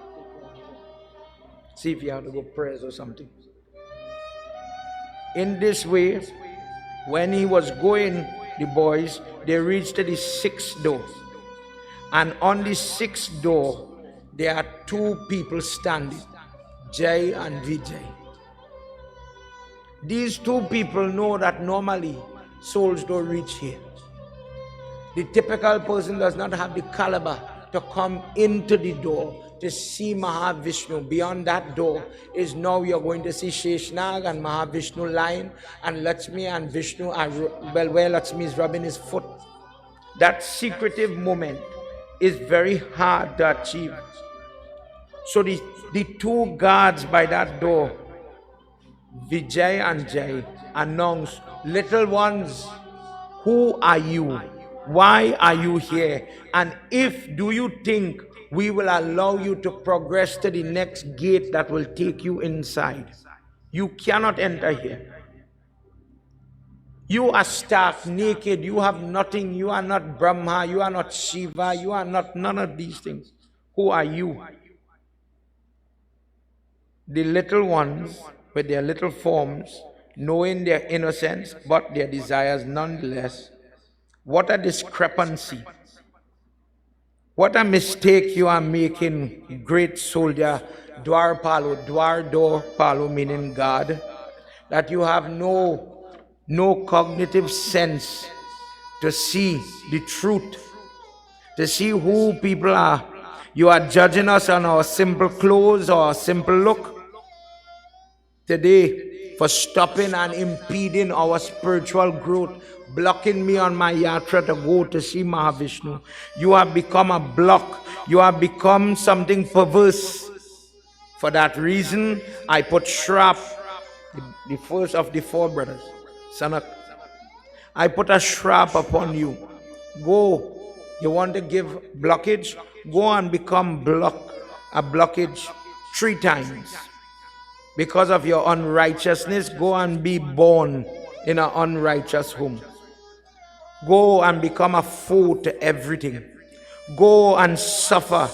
See if you have to go prayers or something. In this way, when he was going, the boys, they reached the sixth door. And on the sixth door, there are two people standing, Jai and Vijay. These two people know that normally souls don't reach here. The typical person does not have the caliber to come into the door to see Mahavishnu. Beyond that door is now you're going to see Sheshnag and Mahavishnu lying, and Lakshmi and Vishnu are, well, where Lakshmi is rubbing his foot. That secretive moment is very hard to achieve. So the two guards by that door, Vijay and Jai, announce, little ones, who are you? Why are you here? And do you think we will allow you to progress to the next gate that will take you inside? You cannot enter here. You are stark naked. You have nothing. You are not Brahma. You are not Shiva. You are not none of these things. Who are you? The little ones with their little forms, knowing their innocence but their desires nonetheless. What a discrepancy. What a mistake you are making, great soldier. Dwar Palo, Dwar Door Palo meaning God. That you have no cognitive sense to see the truth, to see who people are. You are judging us on our simple clothes or our simple look. Today, for stopping and impeding our spiritual growth, blocking me on my yatra to go to see Mahavishnu. You have become a block. You have become something perverse. For that reason, I put Shrap, the first of the four brothers, Sanak. I put a Shrap upon you. Go. You want to give blockage? Go and become a blockage 3 times. Because of your unrighteousness, go and be born in an unrighteous home. Go and become a foe to everything. Go and suffer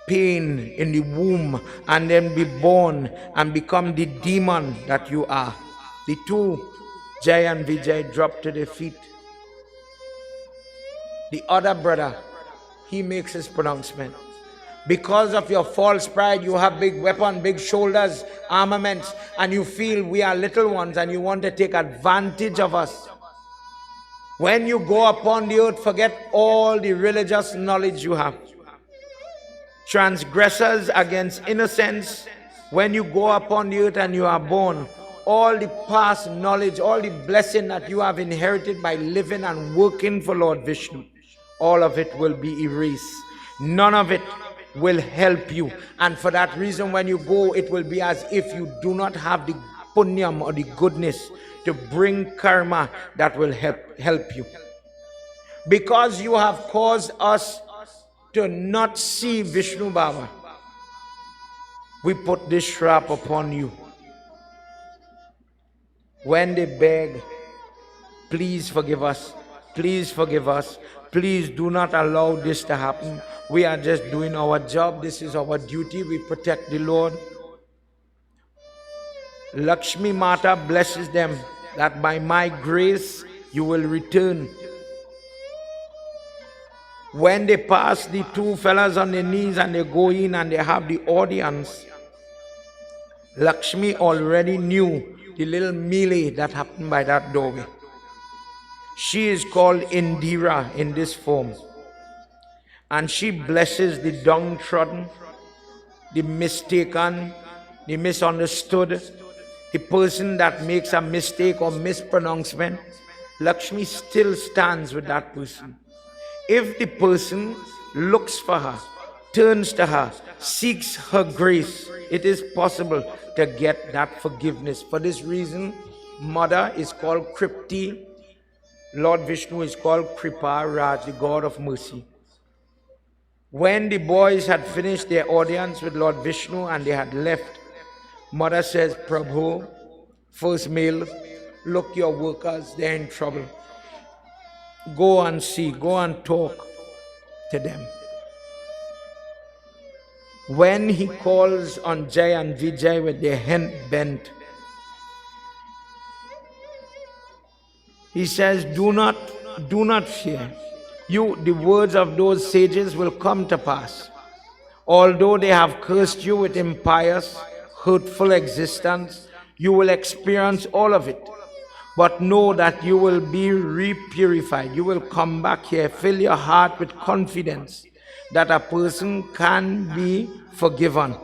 pain in the womb and then be born and become the demon that you are. The two, Jai and Vijay, dropped to their feet. The other brother, he makes his pronouncement. Because of your false pride, you have big weapon, big shoulders, armaments, and you feel we are little ones and you want to take advantage of us. When you go upon the earth, forget all the religious knowledge you have. Transgressors against innocence, when you go upon the earth and you are born, all the past knowledge, all the blessing that you have inherited by living and working for Lord Vishnu, all of it will be erased. None of it will help you, and for that reason when you go, it will be as if you do not have the punyam or the goodness to bring karma that will help you. Because you have caused us to not see Vishnu Baba, we put this shrap upon you. When they beg, please forgive us, please forgive us, please do not allow this to happen. We are just doing our job. This is our duty. We protect the Lord. Lakshmi Mata blesses them that by my grace you will return. When they pass the two fellas on their knees and they go in and they have the audience, Lakshmi already knew the little melee that happened by that doorway. She is called Indira in this form. And she blesses the downtrodden, the mistaken, the misunderstood, the person that makes a mistake or mispronouncement. Lakshmi still stands with that person. If the person looks for her, turns to her, seeks her grace, it is possible to get that forgiveness. For this reason, Mother is called Kripti. Lord Vishnu is called Kripa Raj, the God of mercy. When the boys had finished their audience with Lord Vishnu and they had left, mother says, Prabhu, first male, look, your workers, they're in trouble. Go and see, go and talk to them. When he calls on Jai and Vijay with their head bent, he says, do not fear. The words of those sages will come to pass. Although they have cursed you with impious, hurtful existence, you will experience all of it. But know that you will be re-purified. You will come back here. Fill your heart with confidence that a person can be forgiven.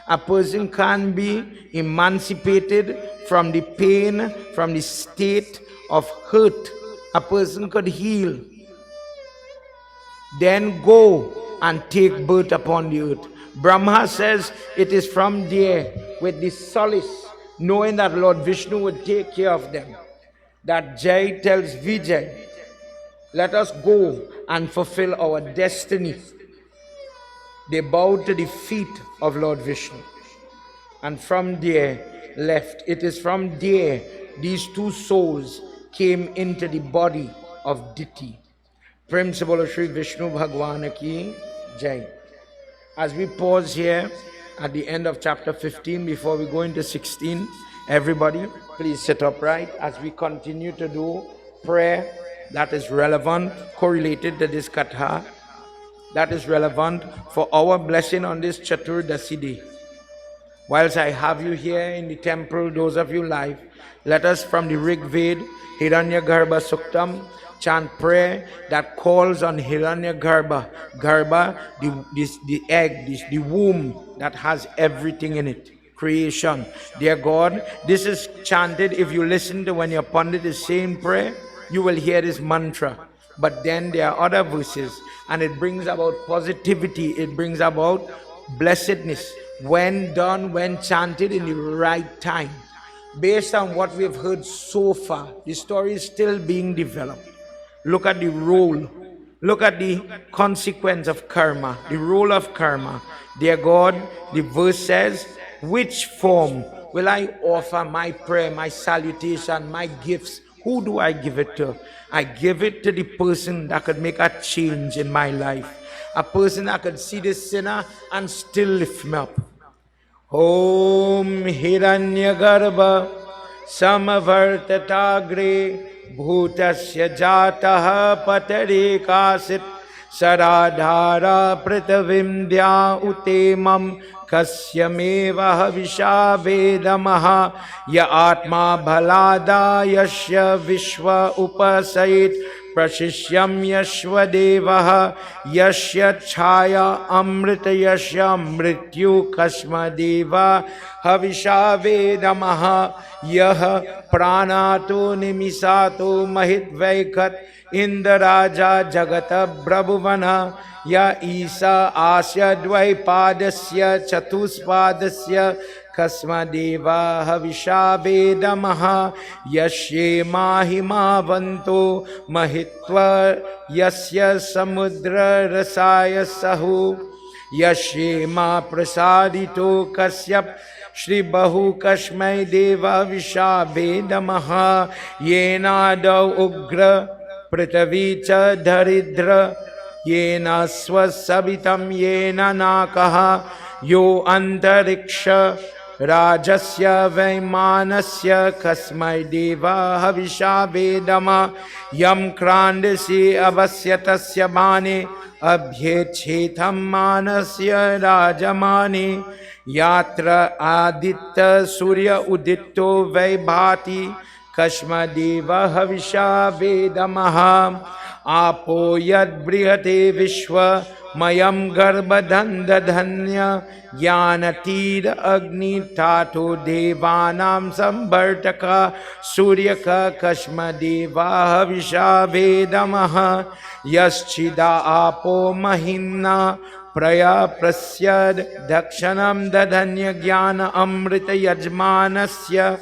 A person can be emancipated from the pain, from the state of hurt. A person could heal. Then go and take birth upon the earth. Brahma says it is from there, with the solace, knowing that Lord Vishnu would take care of them, that Jai tells Vijay, let us go and fulfill our destiny. They bowed to the feet of Lord Vishnu and from there left. It is from there these two souls came into the body of Diti. Prem se bolo Shri Vishnu Bhagwan ki Jai. As we pause here at the end of chapter 15 before we go into 16, everybody please sit upright as we continue to do prayer that is relevant, correlated to this Katha, that is relevant for our blessing on this Chaturdasi day. Whilst I have you here in the temple, those of you live, let us from the Rig Ved, Hiranyagarbha Suktam, chant prayer that calls on Hiranyagarbha, Garbha, the egg, the womb that has everything in it, creation. Dear God, this is chanted. If you listen to when your Pandit is saying prayer, you will hear this mantra. But then there are other verses, and it brings about positivity, it brings about blessedness when done, when chanted in the right time. Based on what we've heard so far, the story is still being developed. Look at the role, look at the consequence of karma, the role of karma. Dear God, the verse says, which form will I offer my prayer, my salutation, my gifts? Who do I give it to? I give it to the person that could make a change in my life. A person that could see this sinner and still lift me up. Om Hiranyagarbha Samavartatagre Bhutasya Jataha Patare Kasit Saradhara Pritavim Dya Utemam Kasyameva Havisha Vedamaha Ya Atma Bhalada Yashya Vishwa Upasait Prashishyam Yashva Devaha Yashya Chaya Amrita Yashya Mrityu Kasma Deva Havisha Vedamaha Yaha Pranato Nimisato Mahit Vaikat Indaraja Jagata Brabhuvana Ya Isa Asya Dvaipadasya Chatuspadasya Kasma Deva Havisha Vedamaha Yasye Mahimavanto Mahitva Yasya Samudra Rasaya Sahu Yasye Ma Prasadito Kasyap Shri Bahu Kashmai Deva Visha Vedamaha Yenada Ugra Pritavicha Dharidra Yena Swasabitam Yena Nakaha Yo Antariksha Rajasya Vaimanasya Kasmai Deva Havisha Vedama Yam Krandasi Avasyatasya Bane Abhyechetam Manasya Rajamani Yatra Aditya Surya Uditto Vaibhati Kashma Deva Havisha Vedamaha Apo Yad Brihate Vishwa Mayam Garbhadanda Dhanya Yanatira Agni Tato Devanam Sambartaka Suryaka Kashma Deva Havisha Vedamaha Yaschida Apo Mahimna Praya Prasyad Dakshanam Dadhanya Jnana Amrita Yajmanasya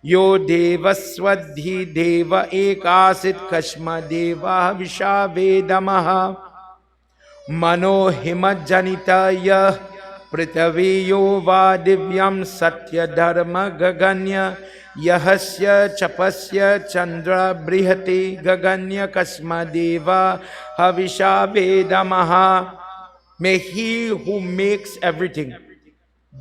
Yo Devaswadhi Deva Ekasit Kashma Deva Havisha Vedamaha Mano himajanitaya pritaviyo va divyam satya dharma gaganya yahasya chapasya chandra brihati gaganya kasma deva havisha vedamaha. May he who makes everything,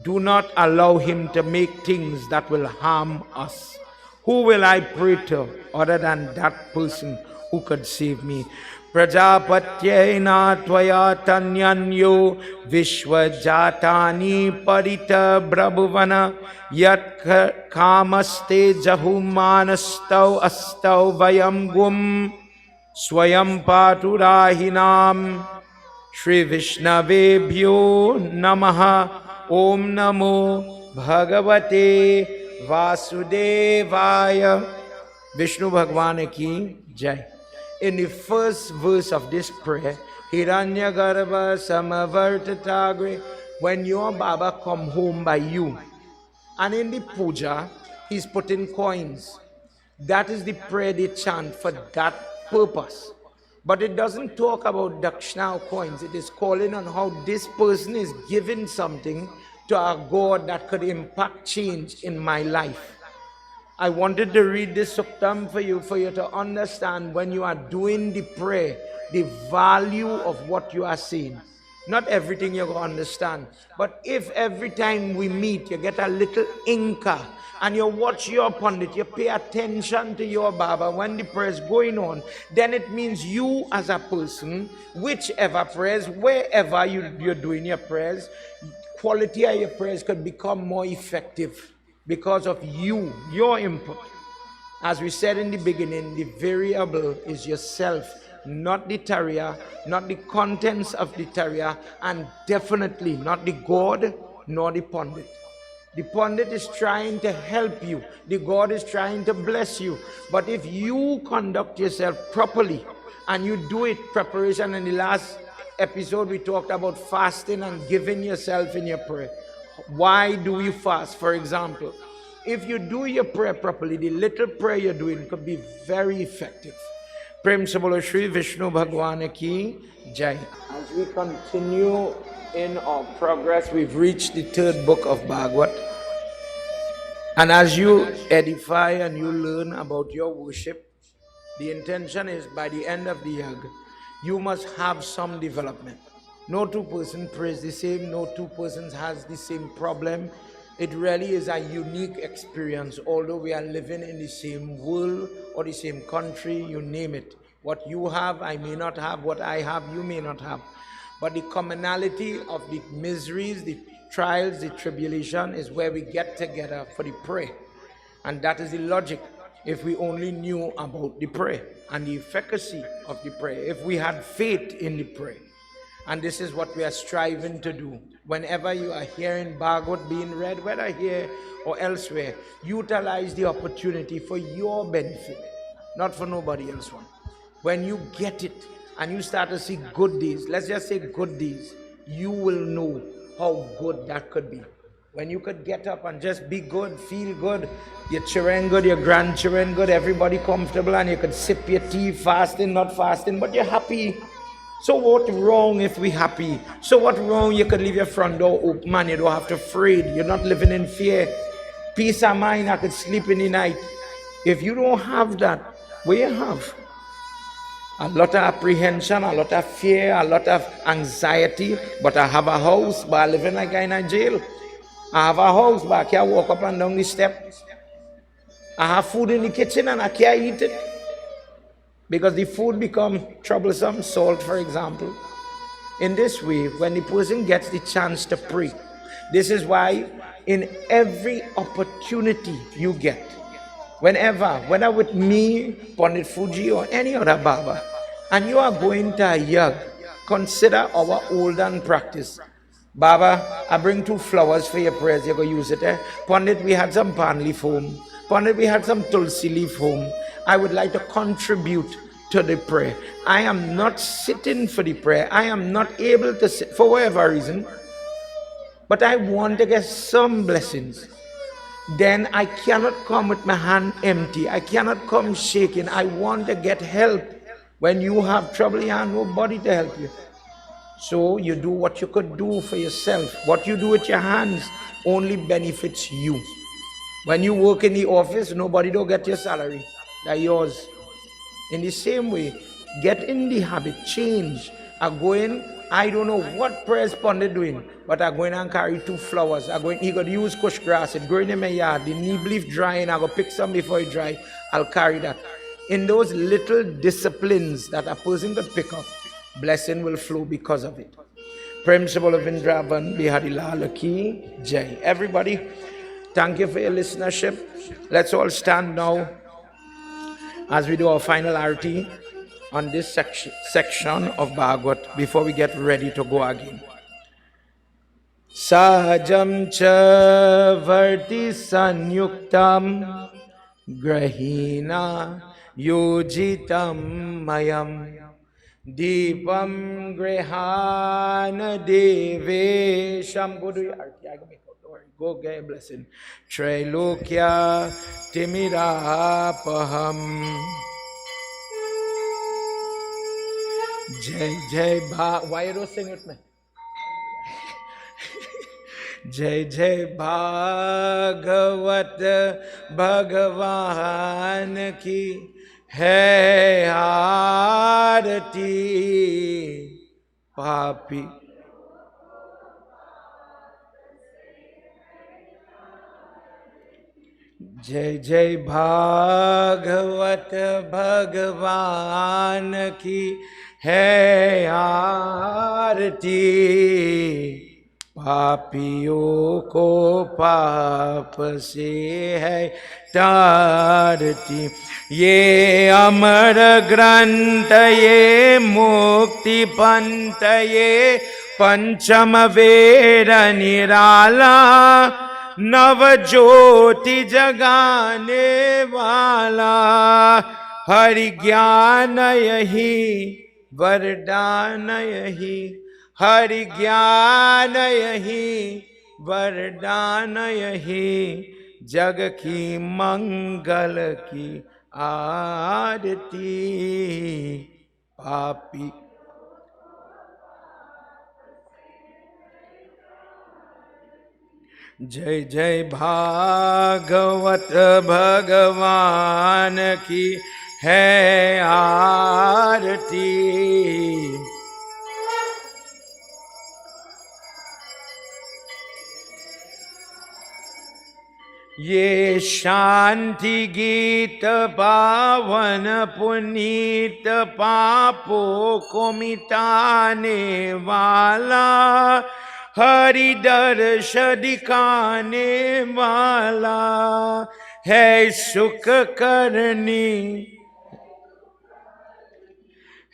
do not allow him to make things that will harm us. Who will I pray to other than that person who could save me? Prajapatyena tvaya tanyanyo vishwajatani parita brabhuvana yat kamaste jahumanastau astau vayam gum swayam paturahinam. Shri Vishnavebhyo Namaha. Om Namo Bhagavate Vasudevaya. Vishnu Bhagwan ki Jai. In the first verse of this prayer, Hiranyagarbha Samavartatagre, when your Baba come home by you, and in the puja, he's putting coins. That is the prayer they chant for that purpose. But it doesn't talk about dakshina or coins. It is calling on how this person is giving something to our God that could impact change in my life. I wanted to read this suktam for you to understand when you are doing the prayer, the value of what you are saying. Not everything you're going to understand. But if every time we meet, you get a little inka, and you watch your pundit, you pay attention to your Baba when the prayer is going on, then it means you as a person, whichever prayers, wherever you're doing your prayers, quality of your prayers could become more effective because of you, your input. As we said in the beginning, the variable is yourself, not the tarya, not the contents of the tarya, and definitely not the God nor the pundit. The pundit is trying to help you. The God is trying to bless you. But if you conduct yourself properly and you do it preparation, in the last episode we talked about fasting and giving yourself in your prayer. Why do you fast? For example, if you do your prayer properly, the little prayer you're doing could be very effective. Prem se bolo Shri Vishnu Bhagwan ki Jai. As we continue in our progress, we've reached the third book of Bhagwat. And as you edify and you learn about your worship, the intention is by the end of the yag, you must have some development. No two persons praise the same, no two persons has the same problem. It really is a unique experience, although we are living in the same world or the same country, you name it. What you have, I may not have. What I have, you may not have. But the commonality of the miseries, the trials, the tribulation is where we get together for the prayer. And that is the logic. If we only knew about the prayer and the efficacy of the prayer, if we had faith in the prayer. And this is what we are striving to do. Whenever you are hearing Bhagavad being read, whether here or elsewhere, utilize the opportunity for your benefit, not for nobody else one. When you get it and you start to see good deeds, let's just say good deeds, you will know how good that could be. When you could get up and just be good, feel good, your children good, your grandchildren good, everybody comfortable, and you could sip your tea, fasting, not fasting, but you're happy. So what wrong if we happy? So what wrong you could leave your front door open, man, you don't have to afraid, you're not living in fear. Peace of mind, I could sleep in the night. If you don't have that, what you have? A lot of apprehension, a lot of fear, a lot of anxiety, but I have a house, but I live like I'm in a jail. I have a house, but I can't walk up and down the steps. I have food in the kitchen and I can't eat it. Because the food becomes troublesome, salt for example. In this way, when the person gets the chance to pray, this is why in every opportunity you get, whenever, whether with me, Pandit Fuji or any other Baba, and you are going to a yag, consider our olden practice. Baba, I bring 2 flowers for your prayers, you're going to use it. Pandit, we had some pan leaf home. Pandit, we had some tulsi leaf home. I would like to contribute to the prayer. I am not sitting for the prayer. I am not able to sit for whatever reason, but I want to get some blessings. Then I cannot come with my hand empty. I cannot come shaking. I want to get help. When you have trouble, you have nobody to help you. So you do what you could do for yourself. What you do with your hands only benefits you. When you work in the office, nobody don't get your salary. They're yours. In the same way, get in the habit, change. I go in, I don't know what prayers Pondit doing, but I go in and carry 2 flowers. I go in, he got to use kush grass, it growing in my yard, the neem leaf drying, I go pick some before it dry, I'll carry that. In those little disciplines that a person could pick up, blessing will flow because of it. Prem Sabala Vindravan Bihari Lal Ki Jai. Everybody, thank you for your listenership. Let's all stand now as we do our final arati on this section of Bhagavad before we get ready to go again. Sahajam cha varti sanyuktam grahina yojitam mayam deepam grihana devesham. Go do your arati. I can make out. Don't worry. Go get a blessing. Trailokya timirapaham. Jai Jai Why you don't sing with me? Jai Jai Bhagwat Bhagwan ki hai aarati papi. Jai Jai Bhagwat Bhagwan ki hai aarati पापियों को पाप से है तारती. ये अमर ग्रंथ ये मुक्ति पंथ ये पंचम वेद निराला नव ज्योति जगाने वाला हरि ज्ञान यही वरदान यही हरि ज्ञान यही वरदान यही जग की मंगल की आरती पापी. जय जय भागवत भगवान की है आरती. ये शांति गीत पावन पुनीत पापों को मिटाने वाला हरि दर्श दिखाने वाला है सुख करनी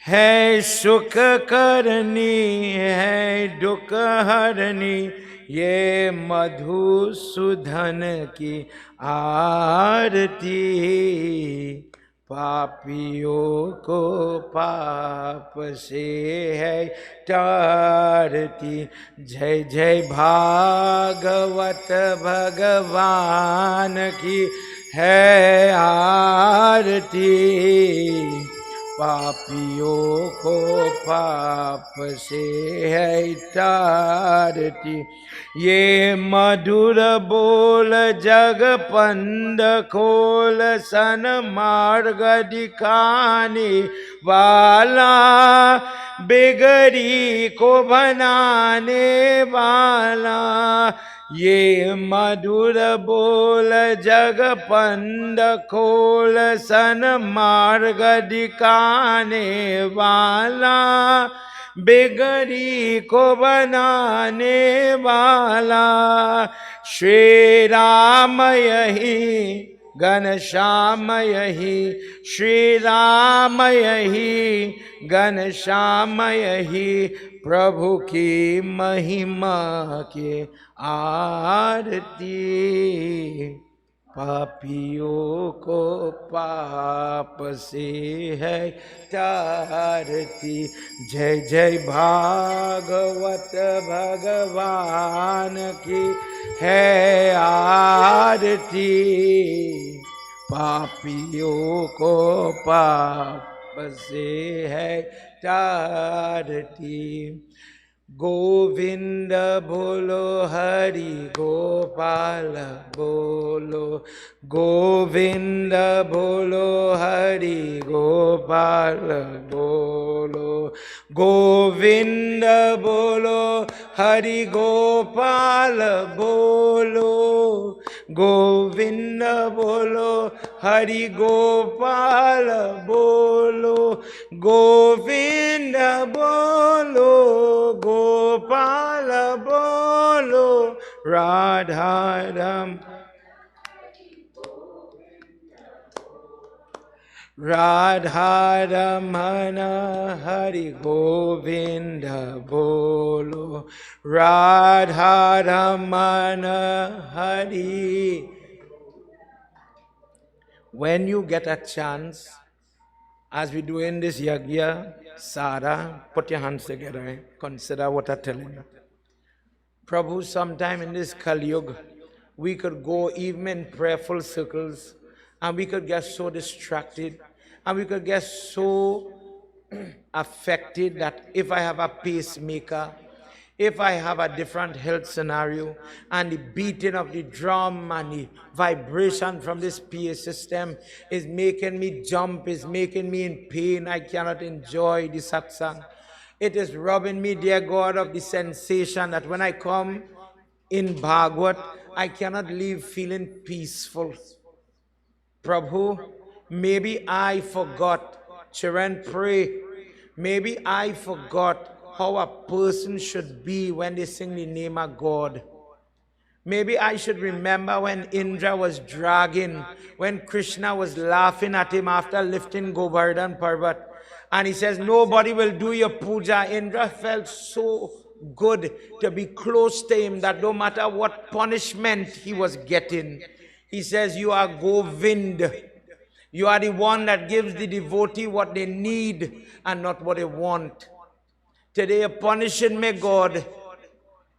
है सुख करनी है दुख हरनी ये मधुसूदन की आरती पापियों को पाप से है तारती. जय जय भागवत भगवान की है आरती पापियों को पाप से है तारती. ये मधुर बोल जग पंद खोल सन मार्ग दिखाने वाला बिगड़ी को बनाने वाला. ये मधुर बोल जग पंद खोल सन मार्ग दिखाने वाला बिगड़ी को बनाने वाला. श्री राम यही घनश्याम यही श्री राम यही घनश्याम यही प्रभु की महिमा के आरती पापियों को पाप से है तारती. जय जय भागवत भगवान की है आरती पापियों को पाप बसे है धरती गोविंद बोलो हरि गोपाल बोलो गोविंद बोलो हरि गोपाल बोलो गोविंद बोलो हरि गोपाल बोलो गोविंद बोलो हरि गोपाल बोलो गोविंद बोलो गोपाल बोलो राधा रम राधा रमन हरि गोविंद बोलो Radha Raman Hari. When you get a chance, as we do in this yagya, Sara, put your hands together, eh? Consider what I'm telling you. Prabhu, sometime in this Kali Yuga, we could go even in prayerful circles, and we could get so distracted, and we could get so affected that if I have a pacemaker, if I have a different health scenario, and the beating of the drum and the vibration from this PA system is making me jump, is making me in pain, I cannot enjoy the satsang. It is robbing me, dear God, of the sensation that when I come in Bhagwat, I cannot leave feeling peaceful. Prabhu, maybe I forgot. Children, pray. Maybe I forgot how a person should be when they sing the name of God. Maybe I should remember when Indra was dragging, when Krsna was laughing at him after lifting Govardhan Parvat. And he says, nobody will do your puja. Indra felt so good to be close to him that no matter what punishment he was getting, he says, you are Govind. You are the one that gives the devotee what they need and not what they want. Today you're punishing me, God,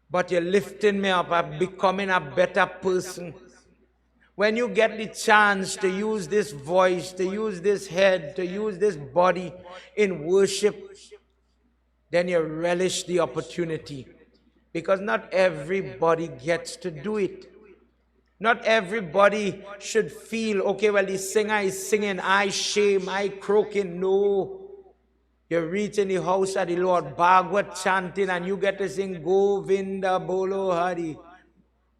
but you're lifting me up. I'm becoming a better person. When you get the chance to use this voice, to use this head, to use this body in worship, then you relish the opportunity. Because not everybody gets to do it. Not everybody should feel, okay, well, the singer is singing, I shame, I croaking. No. You're reaching the house of the Lord, Bhagwat chanting, and you get to sing Govinda Bolo Hari,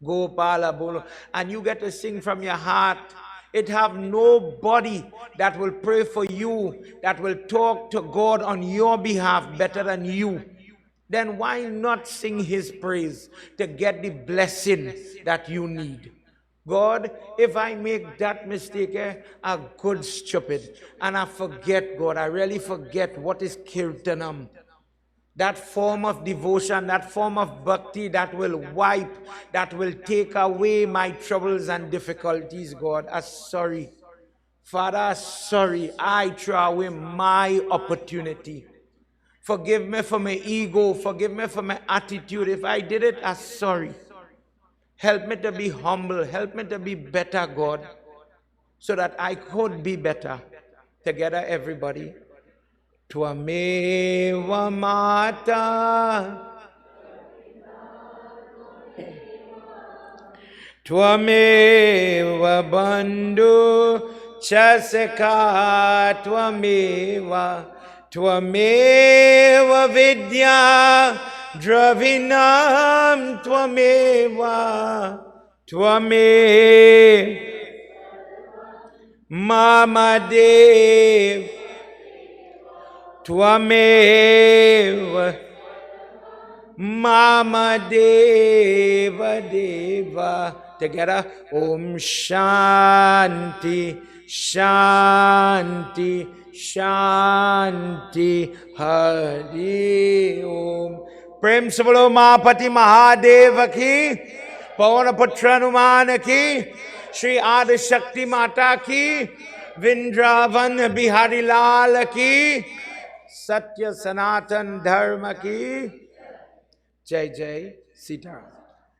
Gopala Bolo, and you get to sing from your heart. It have nobody that will pray for you, that will talk to God on your behalf better than you. Then why not sing His praise to get the blessing that you need? God, if I make that mistake, a good stupid, and I forget God, I really forget what is kirtanam. That form of devotion, that form of bhakti that will wipe, that will take away my troubles and difficulties, God. I'm sorry. Father, sorry, I throw away my opportunity. Forgive me for my ego, forgive me for my attitude. If I did it, I'm sorry. Help me to be humble. Help me to be better, God, so that I could be better. Together, everybody. Tvameva Mata, Tvameva Bandhu Chasaka, Tvameva Vidya Dravinam, Tvameva Mama Dev, Tvameva Mama Deva Deva. Together, Om Shanti, Shanti, Shanti, Hari Om. Prem se bolo Mahapati Mahadeva ki, Pavana Putra Hanuman ki, Shri Adi Shakti Mata ki, Vrindavan Bihari Lal ki, Satya Sanatan Dharma ki. Jai Jai Sita.